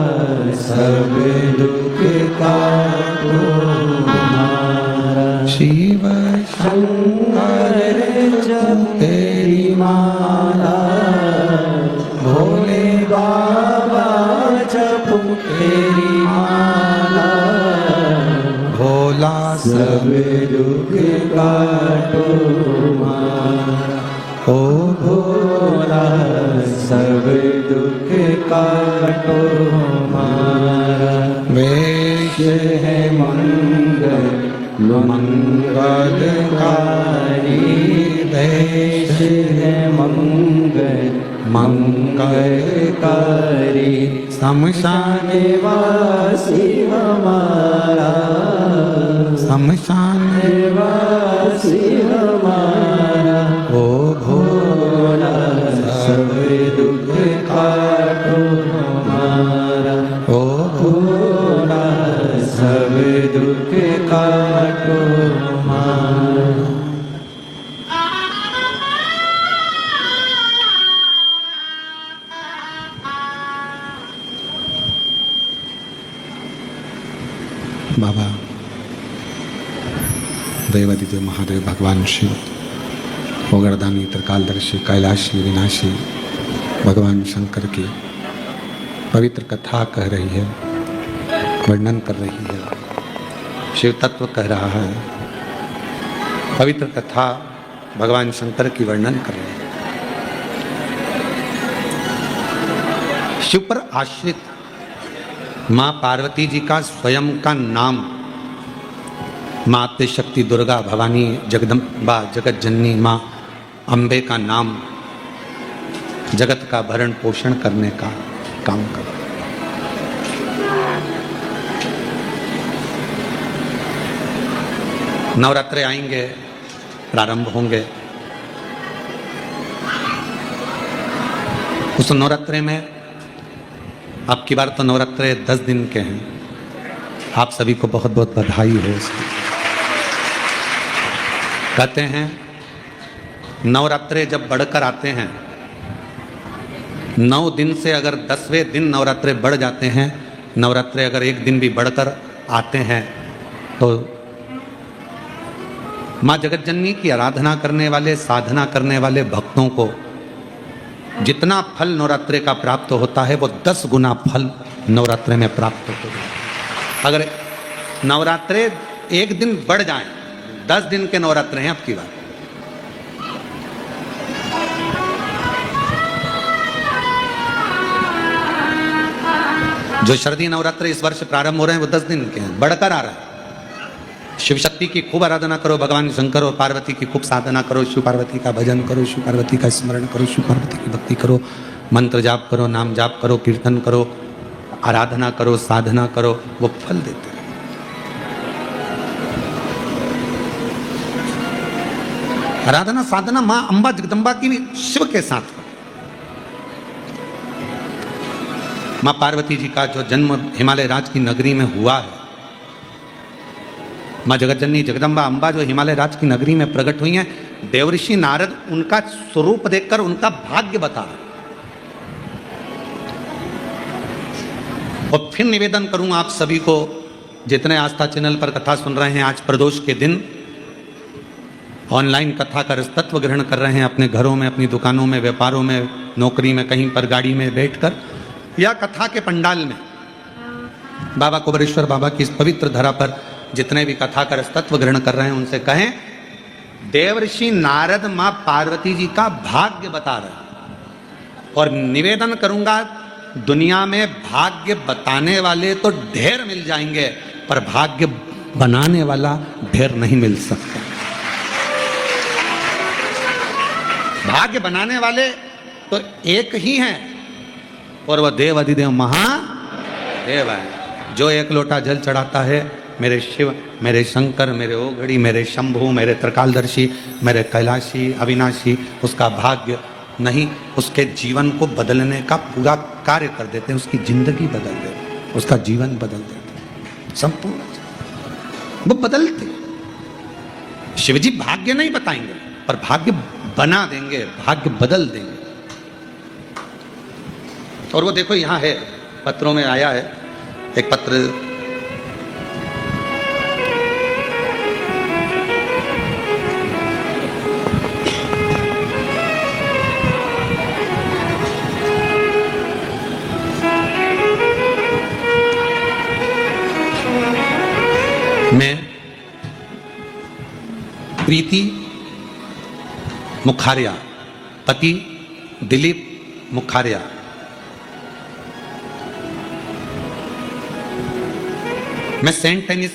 सब दुख काटो हमारा शिव शंकर जप तेरी माला भोले बाबा जप तेरी माला भोला सब दुख काटो हमारा ओ भोला सब दुख काटो हमारा वेश है मंगल मंगलकारी देश है मंगल मंगलकारी शमशान वासी हमारा शमशान वासी हमारा ओ भोला सब दुख काटो हमारा ओ भोला सब दुख काटो हमारा। बाबा देवादिदेव महादेव भगवान शिव ओगरदानी त्रिकालदर्शी कैलाशी विनाशी भगवान शंकर की पवित्र कथा कह रही है, वर्णन कर रही है, शिव तत्व कह रहा है। पवित्र कथा भगवान शंकर की वर्णन कर रही है। शिव पर आश्रित माँ पार्वती जी का स्वयं का नाम, माँ शक्ति दुर्गा भवानी जगदम्बा जगत जननी माँ अम्बे का नाम जगत का भरण पोषण करने का काम कर। नवरात्रे आएंगे, प्रारंभ होंगे। उस नवरात्रे में अब की बार तो नवरात्रे 10 दिन के हैं। आप सभी को बहुत बहुत बधाई हो। कहते हैं नवरात्रे जब बढ़कर आते हैं, 9 दिन से अगर 10वें दिन नवरात्रे बढ़ जाते हैं, नवरात्रे अगर एक दिन भी बढ़कर आते हैं, तो माँ जगतजननी की आराधना करने वाले, साधना करने वाले भक्तों को जितना फल नवरात्रे का प्राप्त होता है, वो 10 गुना फल नवरात्रे में प्राप्त होता है। अगर नवरात्रे एक दिन बढ़ जाएं, 10 दिन के नवरात्रे हैं अब की बात। जो शरदी नवरात्रे इस वर्ष प्रारंभ हो रहे हैं वो 10 दिन के हैं, बढ़कर आ रहा है। शिव शक्ति की खूब आराधना करो, भगवान शंकर और पार्वती की खूब साधना करो, शिव पार्वती का भजन करो, शिव पार्वती का स्मरण करो, शिव पार्वती की भक्ति करो, मंत्र जाप करो, नाम जाप करो, कीर्तन करो, आराधना करो, साधना करो, वो फल देते हैं। आराधना साधना माँ अम्बा जगदम्बा की शिव के साथ। माँ पार्वती जी का जो जन्म हिमालय राज की नगरी में हुआ है, माँ जगतजननी जगदम्बा अम्बा जो हिमालय राज की नगरी में प्रकट हुई हैं, देवर्षि नारद उनका स्वरूप देखकर उनका भाग्य बता रहे। और फिर निवेदन करूं आप सभी को, जितने आस्था चैनल पर कथा सुन रहे हैं, आज प्रदोष के दिन ऑनलाइन कथा का रसतत्व ग्रहण कर रहे हैं, अपने घरों में, अपनी दुकानों में, व्यापारों में, नौकरी में, कहीं पर गाड़ी में बैठकर, या कथा के पंडाल में बाबा कुबेरेश्वर बाबा की इस पवित्र धरा पर जितने भी कथा का रसतत्व ग्रहण कर रहे हैं, उनसे कहें देवर्षि नारद माँ पार्वती जी का भाग्य बता रहे हैं। और निवेदन करूंगा, दुनिया में भाग्य बताने वाले तो ढेर मिल जाएंगे, पर भाग्य बनाने वाला ढेर नहीं मिल सकता। भाग्य बनाने वाले तो एक ही हैं और वह देव अधिदेव महादेव है। जो एक लोटा जल चढ़ाता है, मेरे शिव, मेरे शंकर, मेरे ओघड़ी, मेरे शंभु, मेरे त्रिकालदर्शी, मेरे कैलाशी, अविनाशी, उसका भाग्य नहीं, उसके जीवन को बदलने का पूरा कार्य कर देते हैं, उसकी जिंदगी बदल देते, उसका जीवन बदल देते, संपूर्ण वो बदलते। शिवजी भाग्य नहीं बताएंगे पर भाग्य बना देंगे, भाग्य बदल देंगे। और वो देखो यहां है, पत्रों में आया है एक पत्र, मैं प्रीति मुखारिया, पति दिलीप मुखारिया, मैं Saint Dennis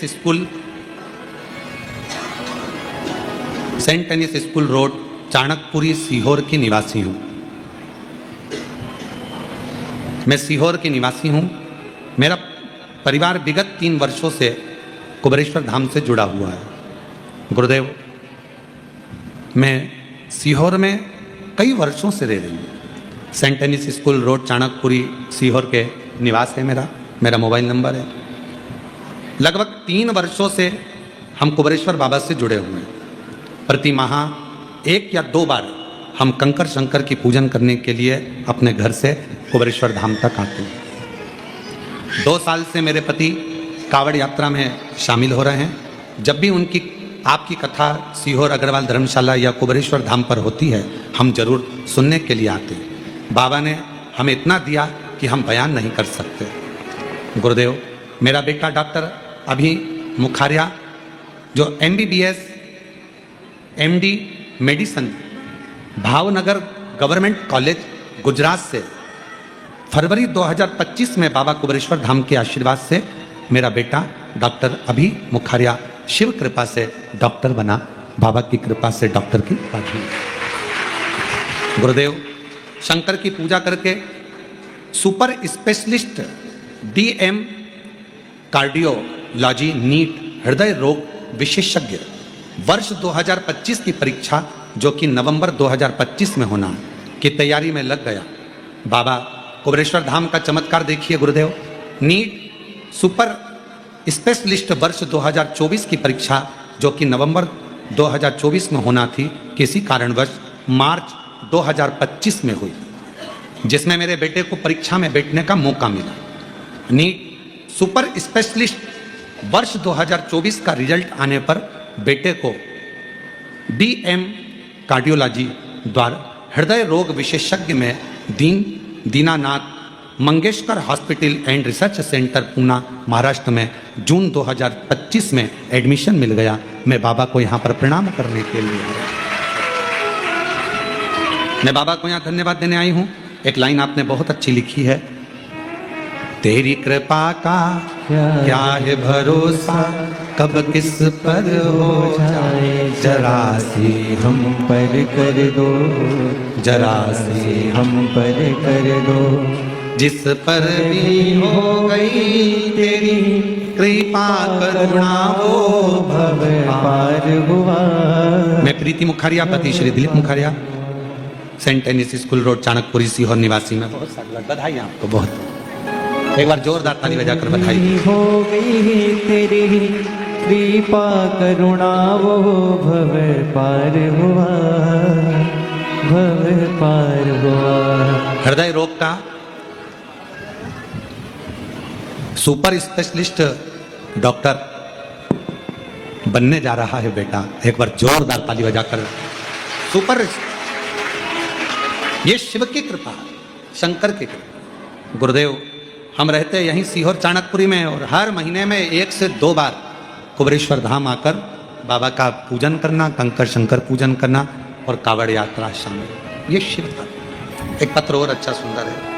school road Chanakpuri Sehore की निवासी हूं। मैं सीहोर की निवासी हूं। मेरा परिवार विगत 3 वर्षों से कुबेरेश्वर धाम से जुड़ा हुआ है। गुरुदेव, मैं सीहोर में कई वर्षों से रह रही हूँ। Saint Dennis school road Chanakpuri Sehore के निवास है मेरा मोबाइल नंबर है। लगभग 3 वर्षों से हम कुबेरेश्वर बाबा से जुड़े हुए हैं। प्रति माह 1 या 2 बार हम कंकर शंकर की पूजन करने के लिए अपने घर से कुबेरेश्वर धाम तक आते हैं। 2 साल से मेरे पति कावड़ यात्रा में शामिल हो रहे हैं। जब भी उनकी आपकी कथा सीहोर अग्रवाल धर्मशाला या कुबेरेश्वर धाम पर होती है, हम जरूर सुनने के लिए आते हैं। बाबा ने हमें इतना दिया कि हम बयान नहीं कर सकते। गुरुदेव, मेरा बेटा डॉक्टर अभी मुखारिया, जो MBBS MD medicine Bhavnagar government college Gujarat से फरवरी 2025 में बाबा कुबेरेश्वर धाम के आशीर्वाद से मेरा बेटा डॉक्टर अभी मुखारिया शिव कृपा से डॉक्टर बना। बाबा की कृपा से डॉक्टर की उपाधि। गुरुदेव, शंकर की पूजा करके super specialist DM cardiology NEET हृदय रोग विशेषज्ञ वर्ष 2025 की परीक्षा, जो कि नवंबर 2025 में होना, की तैयारी में लग गया। बाबा कुबेरेश्वर धाम का चमत्कार देखिए गुरुदेव। नीट सुपर स्पेशलिस्ट वर्ष 2024 की परीक्षा, जो कि नवंबर 2024 में होना थी, किसी कारणवश मार्च 2025 में हुई, जिसमें मेरे बेटे को परीक्षा में बैठने का मौका मिला। नीट सुपर स्पेशलिस्ट वर्ष 2024 का रिजल्ट आने पर बेटे को DM कार्डियोलॉजी द्वारा हृदय रोग विशेषज्ञ में Dinanath Mangeshkar hospital and research centre Poona Maharashtra में जून 2025 में एडमिशन मिल गया। मैं बाबा को यहाँ पर प्रणाम करने के लिए आया। मैं बाबा को यहाँ धन्यवाद देने आई हूँ। एक लाइन आपने बहुत अच्छी लिखी है, तेरी कृपा का क्या है भरोसा, कब किस पर हो जाए, जरा सी हम पर कर दो, जरा सी हम पर कर दो, जिस पर भी हो गई तेरी कृपा करुणा वो भव पार हुआ। मैं प्रीति मुखारिया, पति Shri Dilip Mukharia, Saint Dennis school road Chanakpuri Sehore निवासी में। बहुत सारी बधाई आपको, बहुत। एक बार जोरदार ताली बजाकर बधाई। हो गई तेरी कृपा करुणा वो भव पार हुआ, भव पार हुआ। हृदय रोग का सुपर स्पेशलिस्ट डॉक्टर बनने जा रहा है बेटा। एक बार जोरदार ताली बजाकर। सुपर, ये शिव की कृपा, शंकर की कृपा। गुरुदेव, हम रहते यहीं सीहोर चाणकपुरी में और हर महीने में 1 से 2 बार कुबेरेश्वर धाम आकर बाबा का पूजन करना, कंकर शंकर पूजन करना और कावड़ यात्रा शामिल। ये शिव का। एक पत्र और अच्छा सुंदर है।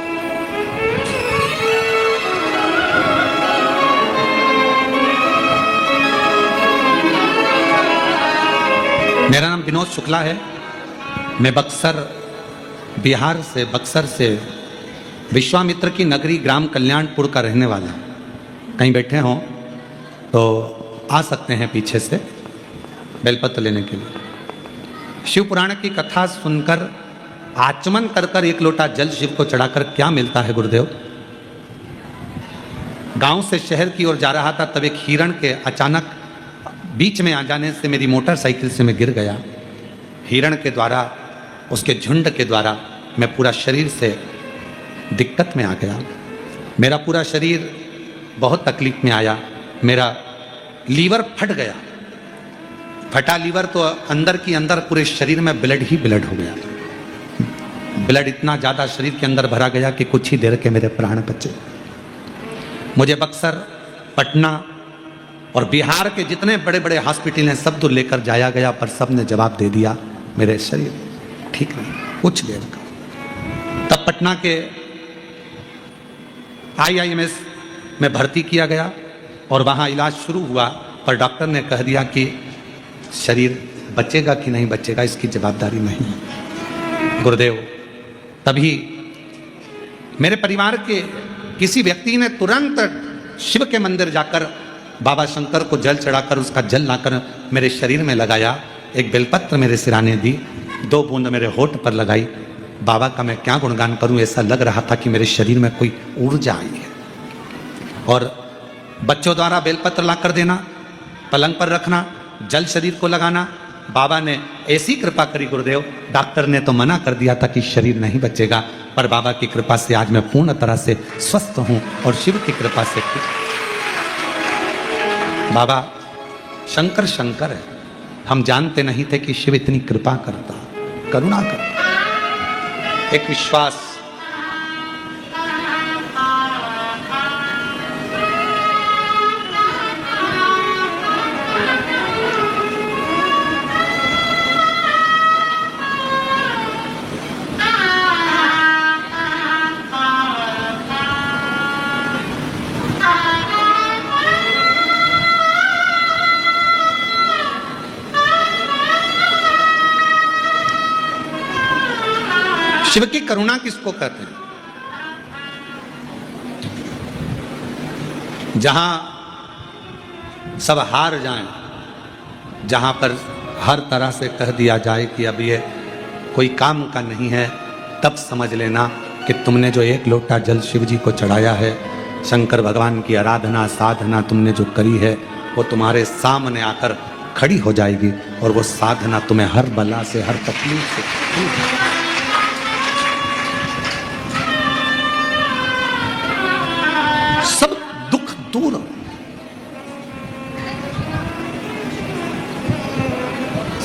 मेरा नाम विनोद शुक्ला है। मैं बिहार से बक्सर से विश्वामित्र की नगरी ग्राम कल्याणपुर का रहने वाला हूं। कहीं बैठे हों तो आ सकते हैं पीछे से बेलपत्र लेने के लिए। शिव पुराण की कथा सुनकर आचमन कर कर एक लोटा जल शिव को चढ़ाकर क्या मिलता है गुरुदेव? गांव से शहर की ओर जा रहा था, तब एक हिरण के अचानक बीच में आ जाने से मेरी मोटरसाइकिल से मैं गिर गया। हिरण के द्वारा, उसके झुंड के द्वारा मैं पूरा शरीर से दिक्कत में आ गया। मेरा पूरा शरीर बहुत तकलीफ में आया। मेरा लीवर फट गया। फटा लीवर तो अंदर की अंदर पूरे शरीर में ब्लड ही ब्लड हो गया। ब्लड इतना ज़्यादा शरीर के अंदर भरा गया कि कुछ ही देर के मेरे प्राण बचे। मुझे बक्सर, पटना और बिहार के जितने बड़े बड़े हॉस्पिटल हैं सब तो लेकर जाया गया, पर सब ने जवाब दे दिया मेरे शरीर ठीक नहीं, कुछ देर का। तब पटना के IIMS में भर्ती किया गया और वहाँ इलाज शुरू हुआ, पर डॉक्टर ने कह दिया कि शरीर बचेगा कि नहीं बचेगा इसकी जवाबदारी नहीं है। गुरुदेव, तभी मेरे परिवार के किसी व्यक्ति ने तुरंत शिव के मंदिर जाकर बाबा शंकर को जल चढ़ाकर उसका जल लाकर मेरे शरीर में लगाया। एक बेलपत्र मेरे सिराने दी, 2 बूंद मेरे होठ पर लगाई। बाबा का मैं क्या गुणगान करूं, ऐसा लग रहा था कि मेरे शरीर में कोई ऊर्जा आई है। और बच्चों द्वारा बेलपत्र लाकर देना, पलंग पर रखना, जल शरीर को लगाना। बाबा ने ऐसी कृपा करी गुरुदेव, डॉक्टर ने तो मना कर दिया था कि शरीर नहीं बचेगा, पर बाबा की कृपा से आज मैं पूर्ण तरह से स्वस्थ हूं और शिव की कृपा से बाबा शंकर शंकर है। हम जानते नहीं थे कि शिव इतनी कृपा करता, करुणा करता। एक विश्वास, शिव की करुणा किसको कहते हैं? जहां सब हार जाएं, जहां पर हर तरह से कह दिया जाए कि अब ये कोई काम का नहीं है, तब समझ लेना कि तुमने जो एक लोटा जल शिव जी को चढ़ाया है, शंकर भगवान की आराधना साधना तुमने जो करी है, वो तुम्हारे सामने आकर खड़ी हो जाएगी और वो साधना तुम्हें हर बला से, हर तकलीफ से सब दुख दूर,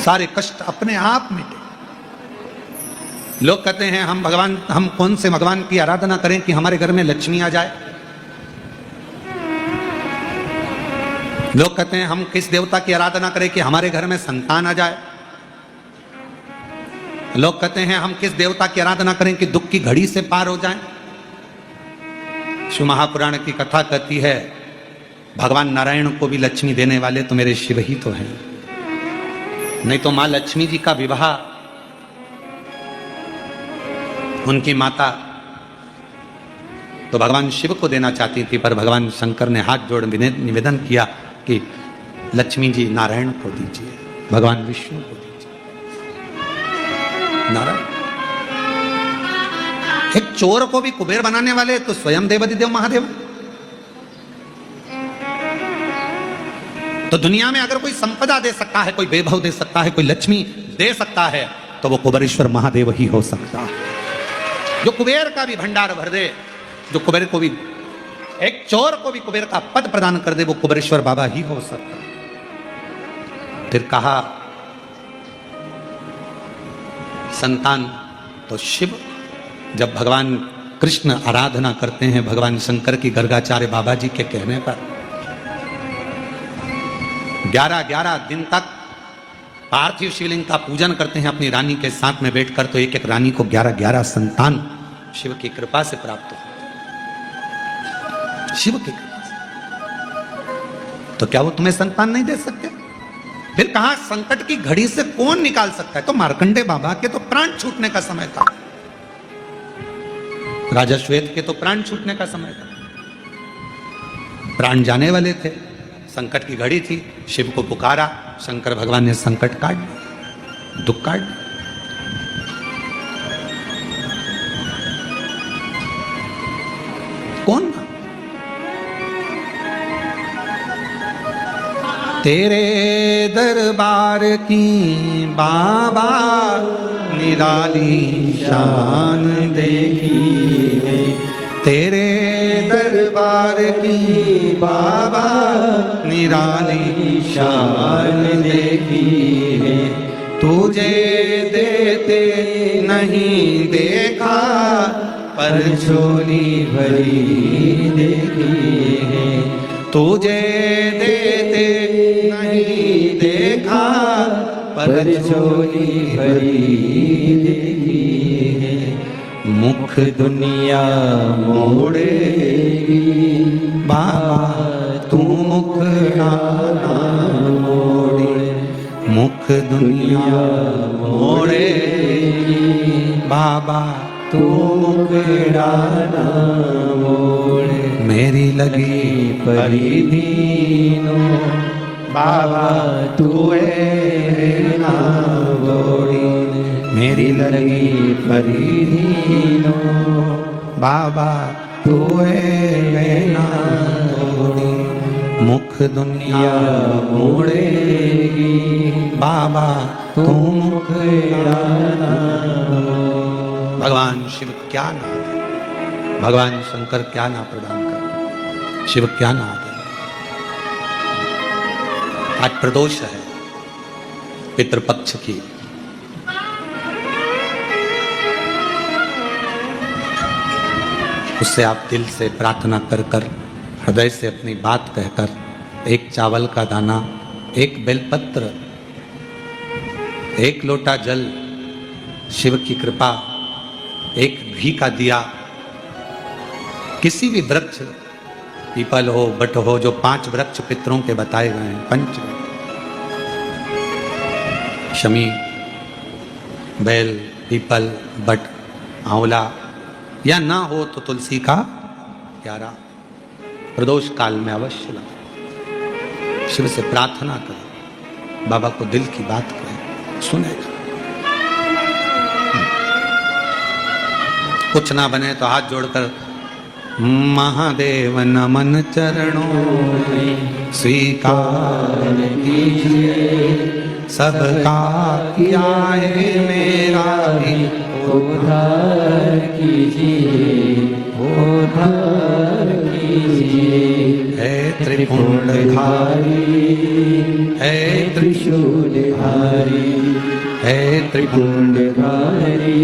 सारे कष्ट अपने आप मिटे। लोग कहते हैं हम कौन से भगवान की आराधना करें कि हमारे घर में लक्ष्मी आ जाए। लोग कहते हैं हम किस देवता की आराधना करें कि हमारे घर में संतान आ जाए। लोग कहते हैं हम किस देवता की आराधना करें कि दुख की घड़ी से पार हो जाए। शिव महापुराण की कथा कहती है भगवान नारायण को भी लक्ष्मी देने वाले तो मेरे शिव ही तो हैं। नहीं तो मां लक्ष्मी जी का विवाह उनकी माता तो भगवान शिव को देना चाहती थी, पर भगवान शंकर ने हाथ जोड़ निवेदन किया कि लक्ष्मी जी नारायण को दीजिए, भगवान विष्णु को दीजिए। नारायण, एक चोर को भी कुबेर बनाने वाले तो स्वयं देवाधिदेव महादेव। तो दुनिया में अगर कोई संपदा दे सकता है, कोई वैभव दे सकता है, कोई लक्ष्मी दे सकता है, तो वो कुबेरेश्वर महादेव ही हो सकता है। जो कुबेर का भी भंडार भर दे, जो कुबेर को भी, एक चोर को भी कुबेर का पद प्रदान कर दे, वो कुबेरेश्वर बाबा ही हो सकता है। फिर कहा संतान तो शिव। जब भगवान कृष्ण आराधना करते हैं भगवान शंकर की गर्गाचार्य बाबा जी के कहने पर 11 दिन तक पार्थिव शिवलिंग का पूजन करते हैं अपनी रानी के साथ में बैठकर, तो एक एक रानी को 11 संतान शिव की कृपा से प्राप्त हो। शिव की कृपा से। तो क्या वो तुम्हें संतान नहीं दे सकते? फिर कहा संकट की घड़ी से कौन निकाल सकता है? तो मार्कंडे बाबा के तो प्राण छूटने का समय था। राजा श्वेत के तो प्राण छूटने का समय था, प्राण जाने वाले थे, संकट की घड़ी थी। शिव को पुकारा, शंकर भगवान ने संकट काट दिया, दुख काट दिया। कौन था? तेरे दरबार की बाबा निराली शान देखी है, तेरे दरबार की बाबा निराली शान देखी है। तुझे देते नहीं देखा पर झोली भरी देखी है, तुझे देते नहीं देखा पर झोली भरी देखी है। मुख दुनिया मोड़ेगी बाबा तू मुख ना मोड़े, मुख दुनिया मोड़ेगी बाबा तू मुख ना मोड़े। मेरी लगी परिधीनो बाबा तू ना मोड़ी, मेरी लगी परिधीनो बाबा तू ना मोड़ी। मुख दुनिया मोड़ेगी बाबा तू मुख ना। भगवान शिव क्या नाम है, भगवान शंकर क्या नाम प्रदान कर, शिव क्या नाम है। आज प्रदोष है पितृपक्ष की, उससे आप दिल से प्रार्थना कर कर, हृदय से अपनी बात कहकर, एक चावल का दाना, एक बेलपत्र, एक लोटा जल, शिव की कृपा, एक घी का दिया, किसी भी वृक्ष, पीपल हो, बट हो, जो 5 वृक्ष पितरों के बताए गए हैं, पंच, शमी, बेल, पीपल, बट, आंवला, या ना हो तो तुलसी का क्यारा, प्रदोष काल में अवश्य लाओ। शिव से प्रार्थना करो, बाबा को दिल की बात करें, सुनेगा। कुछ ना बने तो हाथ जोड़कर महादेव नमन चरणों में स्वीकार कीजिए, सबका किया है मेरा भी उद्धार कीजिए, उद्धार कीजिए। है त्रिपुंडधारी, है त्रिशूलधारी, है त्रिपुंडधारी,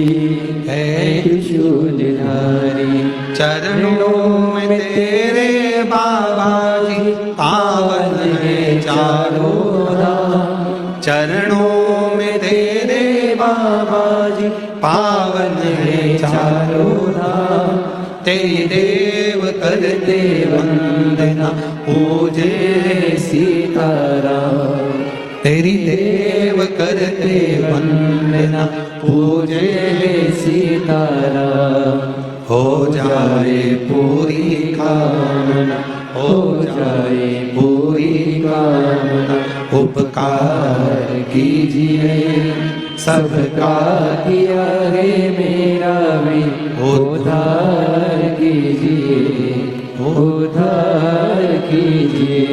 है त्रिशूलधारी। चरणों में तेरे बाबा जी पावन है चारों धाम, चरणों में तेरे बाबा जी पावन है चारों धाम। तेरी देव करते वंदना पूजे सीताराम, तेरी देव करते वंदना पूजे सीताराम। हो जाए पूरी कामना, हो जाए पूरी कामना, उपकार कीजिए सबका किया है मेरा भी उद्धार कीजिए, उद्धार कीजिए।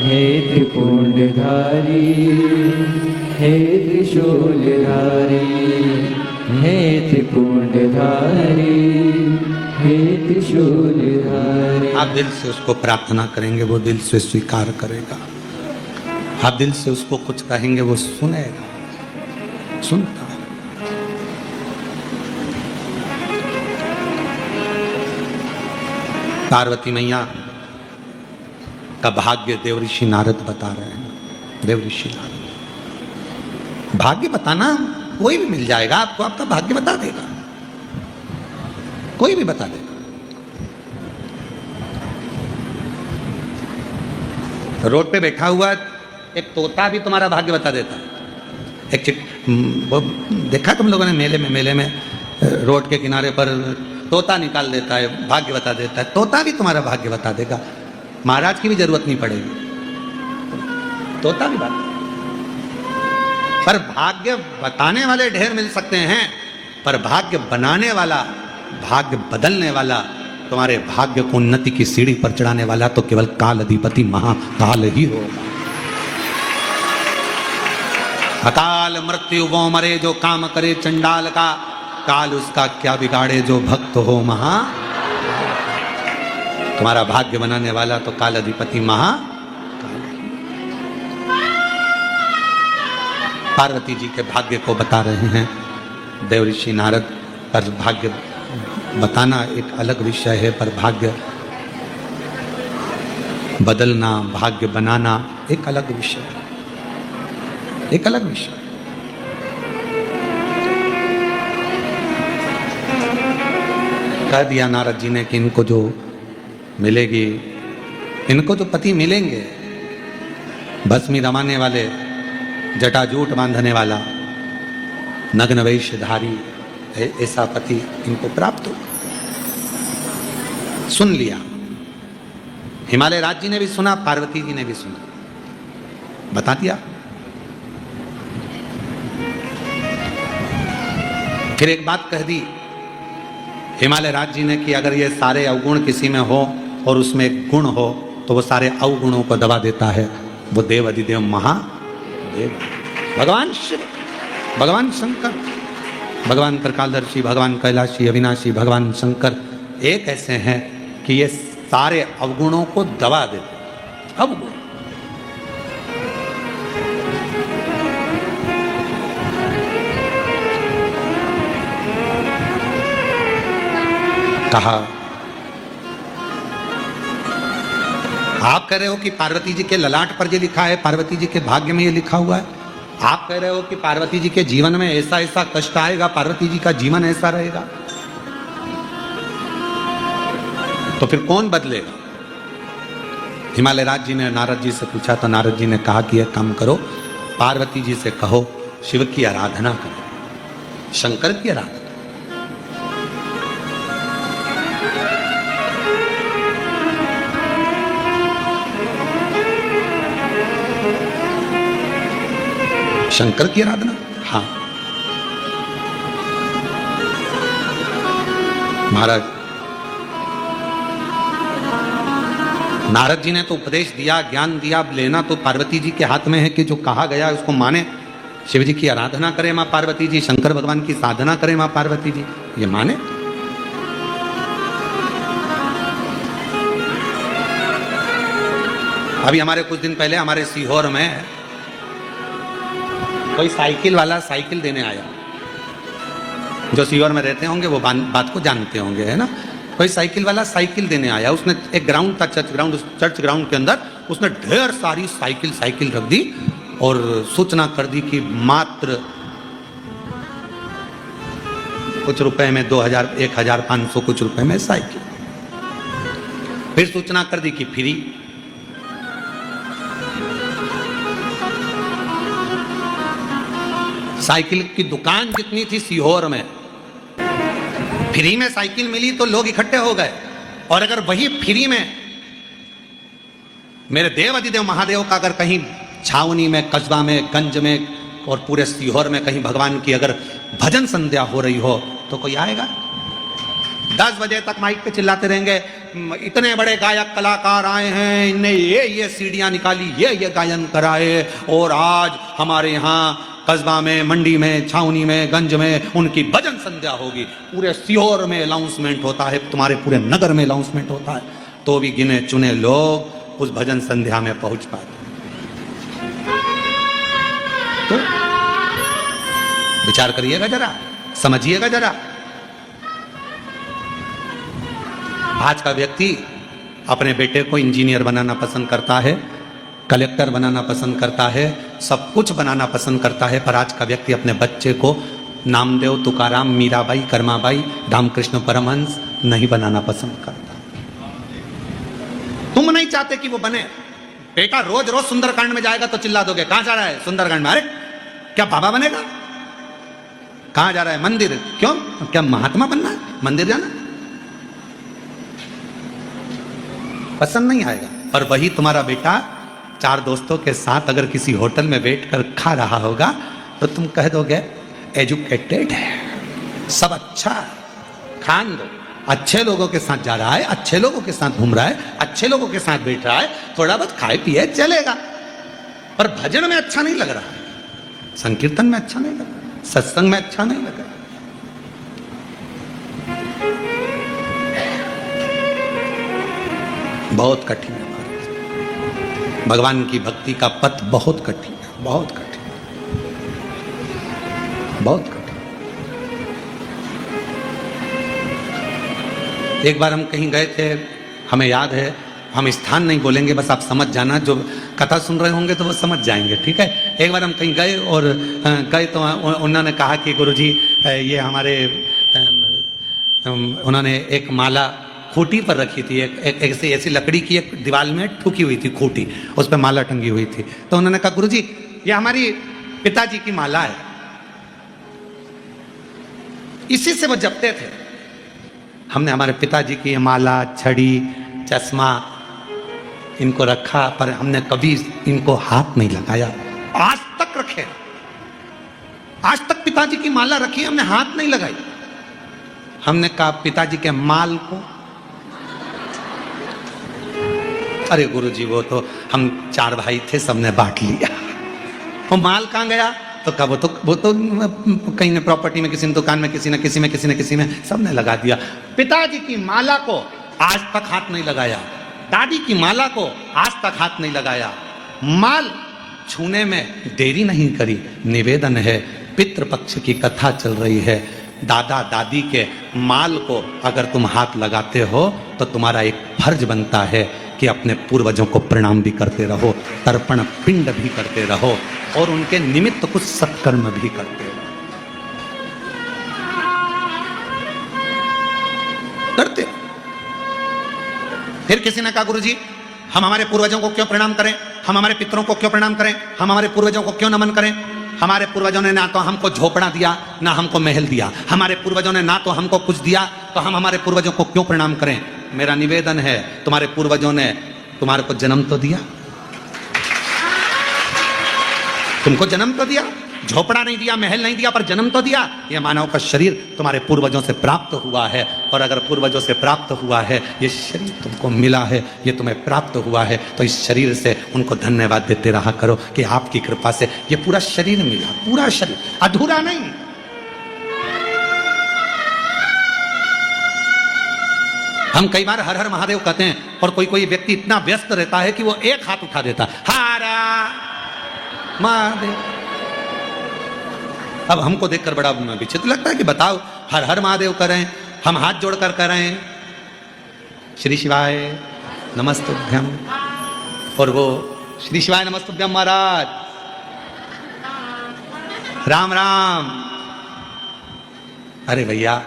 हे त्रिपुंडधारी, हे त्रिशूलधारी, हे त्रिपुंडधारी, हे त्रिशूलधारी। आप दिल से उसको प्रार्थना करेंगे, वो दिल से स्वीकार करेगा। आप दिल से उसको कुछ कहेंगे, वो सुनेगा, सुनता है। पार्वती मैया का भाग्य देवऋषि नारद बता रहे हैं। देवऋषि नारद, भाग्य बताना कोई भी मिल जाएगा आपको, आपका भाग्य बता देगा, कोई भी बता देगा। रोड पे बैठा हुआ एक तोता भी तुम्हारा भाग्य बता देता है। एक वो देखा तुम लोगों ने मेले में रोड के किनारे पर तोता निकाल देता है, भाग्य बता देता है। तोता भी तुम्हारा भाग्य बता देगा, महाराज की भी जरूरत नहीं पड़ेगी, तोता भी बात। पर भाग्य बताने वाले ढेर मिल सकते हैं, पर भाग्य बनाने वाला, भाग्य बदलने वाला, तुम्हारे भाग्य को उन्नति की सीढ़ी पर चढ़ाने वाला तो केवल काल अधिपति महाकाल ही होगा। अकाल मृत्यु वो मरे जो काम करे चंडाल का, काल उसका क्या बिगाड़े जो भक्त हो महा। तुम्हारा भाग्य बनाने वाला तो काल अधिपति महाकाल। पार्वती जी के भाग्य को बता रहे हैं देव ऋषि नारद। पर भाग्य बताना एक अलग विषय है, पर भाग्य बदलना, भाग्य बनाना एक अलग विषय है, एक अलग विषय। कह दिया नारद जी ने कि इनको जो मिलेगी, इनको जो पति मिलेंगे, भस्मी रमाने वाले, जटाजूट बांधने वाला, नग्न वेशधारी, ऐसा पति इनको प्राप्त हो। सुन लिया, हिमालय राज जी ने भी सुना, पार्वती जी ने भी सुना, बता दिया। फिर एक बात कह दी हिमालय राज जी ने कि अगर ये सारे अवगुण किसी में हो और उसमें एक गुण हो तो वो सारे अवगुणों को दबा देता है, वो देव अधिदेव महादेव, भगवान शिव, भगवान शंकर, भगवान त्रिकालदर्शी, भगवान कैलाशी, अविनाशी, भगवान शंकर एक ऐसे हैं कि ये सारे अवगुणों को दबा देते। अवगुण कहा, आप कह रहे हो कि पार्वती जी के ललाट पर ये लिखा है, पार्वती जी के भाग्य में ये लिखा हुआ है। आप कह रहे हो कि पार्वती जी के जीवन में ऐसा ऐसा कष्ट आएगा, पार्वती जी का जीवन ऐसा रहेगा, तो फिर कौन बदलेगा? हिमालय राज जी ने नारद जी से पूछा तो नारद जी ने कहा कि एक काम करो, पार्वती जी से कहो शिव की आराधना करो, शंकर की आराधना। शंकर की आराधना, हाँ। महाराज नारद जी ने तो उपदेश दिया, ज्ञान दिया, लेना तो पार्वती जी के हाथ में है कि जो कहा गया उसको माने। शिव जी की आराधना करे मां पार्वती जी, शंकर भगवान की साधना करे मां पार्वती जी, ये माने। अभी हमारे कुछ दिन पहले हमारे सीहोर में कोई साइकिल वाला साइकिल देने आया, जो सीहोर में रहते होंगे वो बात को जानते होंगे, है ना। कोई साइकिल वाला साइकिल देने आया, उसने एक ग्राउंड था, चर्च ग्राउंड, उस चर्च ग्राउंड के अंदर उसने ढेर सारी साइकिल रख दी और सूचना कर दी कि मात्र कुछ रुपए में 2000, 1500 कुछ रुपए में साइकिल। फिर सूचना कर दी कि फ्री। साइकिल की दुकान जितनी थी सीहोर में, फ्री में साइकिल मिली तो लोग इकट्ठे हो गए। और अगर वही फ्री में मेरे देव अधिदेव महादेव का अगर कहीं छावनी में, कस्बा में, गंज में और पूरे सीहोर में कहीं भगवान की अगर भजन संध्या हो रही हो तो कोई आएगा? 10 बजे तक माइक पे चिल्लाते रहेंगे, इतने बड़े गायक कलाकार आए हैं, इनने ये सीढ़ियां निकाली, ये गायन कराए, और आज हमारे यहाँ कस्बा में, मंडी में, छावनी में, गंज में उनकी भजन संध्या होगी। पूरे सीहोर में अनाउंसमेंट होता है, तुम्हारे पूरे नगर में अनाउंसमेंट होता है, तो भी गिने चुने लोग उस भजन संध्या में पहुंच पाते। तो विचार करिएगा जरा, समझिएगा जरा। आज का व्यक्ति अपने बेटे को इंजीनियर बनाना पसंद करता है, कलेक्टर बनाना पसंद करता है, सब कुछ बनाना पसंद करता है, पर आज का व्यक्ति अपने बच्चे को नामदेव, तुकाराम, मीराबाई, कर्माबाई, रामकृष्ण परमहंस नहीं बनाना पसंद करता। तुम नहीं चाहते कि वो बने। बेटा रोज रोज सुंदरकांड में जाएगा तो चिल्ला दोगे, कहां जा रहा है? सुंदरकांड में। अरे क्या बाबा बनेगा? कहाँ जा रहा है? मंदिर। क्यों? क्या महात्मा बनना है? मंदिर जाना पसंद नहीं आएगा। और वही तुम्हारा बेटा 4 दोस्तों के साथ अगर किसी होटल में बैठकर खा रहा होगा तो तुम कह दोगे एजुकेटेड है, सब अच्छा है, खान दो। अच्छे लोगों के साथ जा रहा है, अच्छे लोगों के साथ घूम रहा है, अच्छे लोगों के साथ बैठ रहा है, थोड़ा बहुत खाए पिए चलेगा। पर भजन में अच्छा नहीं लग रहा है, संकीर्तन में अच्छा नहीं लग रहा, सत्संग में अच्छा नहीं लग रहा। बहुत कठिन है महाराज, भगवान की भक्ति का पथ बहुत कठिन है, बहुत कठिन, बहुत कठिन। एक बार हम कहीं गए थे, हमें याद है, हम स्थान नहीं बोलेंगे, बस आप समझ जाना, जो कथा सुन रहे होंगे तो वो समझ जाएंगे, ठीक है। एक बार हम कहीं गए और गए तो उन्होंने कहा कि गुरुजी ये हमारे उन्होंने एक माला खूंटी पर रखी थी, एक ऐसी लकड़ी की एक दीवार में ठुकी हुई थी खूंटी, उस पर माला टंगी हुई थी। तो उन्होंने कहा गुरुजी ये हमारी पिताजी की माला है, इसी से वो जपते थे। हमने हमारे पिताजी की माला, छड़ी, चश्मा इनको रखा, पर हमने कभी इनको हाथ नहीं लगाया, आज तक रखे, आज तक पिताजी की माला रखी, हमने हाथ नहीं लगाई। हमने कहा पिताजी के माल को, अरे गुरुजी वो तो हम 4 भाई थे, सबने बांट लिया, वो माल कहां गया? तो कहा वो तो कहीं ने प्रॉपर्टी में, किसी ने दुकान में, किसी ने किसी में, किसी ने किसी में, सबने लगा दिया। पिताजी की माला को आज तक हाथ नहीं लगाया, दादी की माला को आज तक हाथ नहीं लगाया, माल छूने में देरी नहीं करी। निवेदन है, पितृपक्ष की कथा चल रही है, दादा दादी के माल को अगर तुम हाथ लगाते हो तो तुम्हारा एक फर्ज बनता है कि अपने पूर्वजों को प्रणाम भी करते रहो, तर्पण पिंड भी करते रहो और उनके निमित्त कुछ सत्कर्म भी करते रहो। करते। फिर किसी ने कहा गुरुजी हम हमारे पूर्वजों को क्यों प्रणाम करें, हम हमारे पितरों को क्यों प्रणाम करें, हम हमारे पूर्वजों को क्यों नमन करें? हमारे पूर्वजों ने ना तो हमको झोपड़ा दिया, ना हमको महल दिया, हमारे पूर्वजों ने ना तो हमको कुछ दिया, तो हम हमारे पूर्वजों को क्यों प्रणाम करें? मेरा निवेदन है, तुम्हारे पूर्वजों ने तुम्हारे को जन्म तो दिया, तुमको जन्म तो दिया, झोपड़ा नहीं दिया, महल नहीं दिया, पर जन्म तो दिया। यह मानव का शरीर तुम्हारे पूर्वजों से प्राप्त हुआ है, और अगर पूर्वजों से प्राप्त हुआ है, ये शरीर तुमको मिला है, ये तुम्हें प्राप्त हुआ है, तो इस शरीर से उनको धन्यवाद देते रहा करो कि आपकी कृपा से ये पूरा शरीर मिला, पूरा शरीर, अधूरा नहीं। हम कई बार हर हर महादेव कहते हैं, और कोई कोई व्यक्ति इतना व्यस्त रहता है कि वो एक हाथ उठा देता, हरा महादेव। अब हमको देखकर बड़ा विचित्र लगता है कि बताओ हर हर महादेव करें, हम हाथ जोड़कर करें श्री शिवाय नमस्तुभ्यम, और वो श्री शिवाय नमस्तुभ्यम महाराज राम राम। अरे भैया,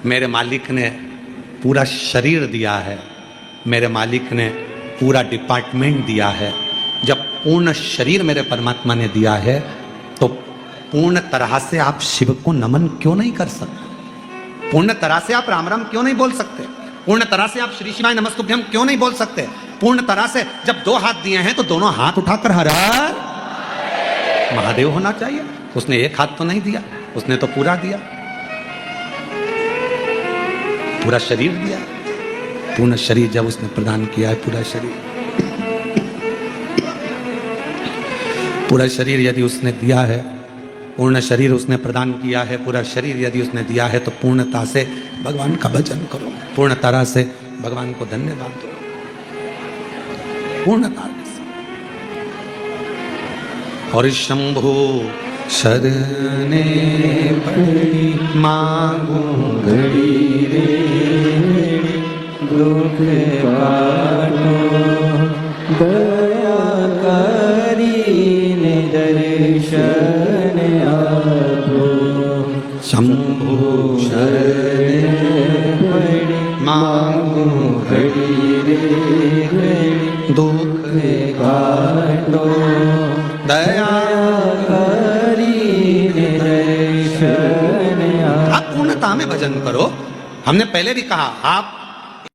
मेरे मालिक ने पूरा शरीर दिया है, मेरे मालिक ने पूरा डिपार्टमेंट दिया है। जब पूर्ण शरीर मेरे परमात्मा ने दिया है तो पूर्ण तरह से आप शिव को नमन क्यों नहीं कर सकते? पूर्ण तरह से आप राम राम क्यों नहीं बोल सकते? पूर्ण तरह से आप श्री शिवाय नमस्तुभ्यम क्यों नहीं बोल सकते? पूर्ण तरह से जब 2 हाथ दिए हैं तो दोनों हाथ उठाकर हर हर महादेव होना चाहिए। उसने एक हाथ तो नहीं दिया, उसने तो पूरा दिया, पूरा शरीर दिया। पूर्ण शरीर जब उसने प्रदान किया है, पूरा शरीर, पूरा शरीर यदि उसने दिया है, पूर्ण शरीर उसने प्रदान किया है, पूरा शरीर यदि उसने दिया है, तो पूर्णता से भगवान का भजन करो, पूर्ण तरह से भगवान को धन्यवाद दो, पूर्णता से। और शंभु शरणे पड़ी मांगू घड़ी रे, दुख काटो दया करीने दर्शन आपो। शंभु शरणे पड़ी मांगू घड़ी रे घड़ी, दुख काटो दया करीने दर्शन में भजन करो। हमने पहले भी कहा, आप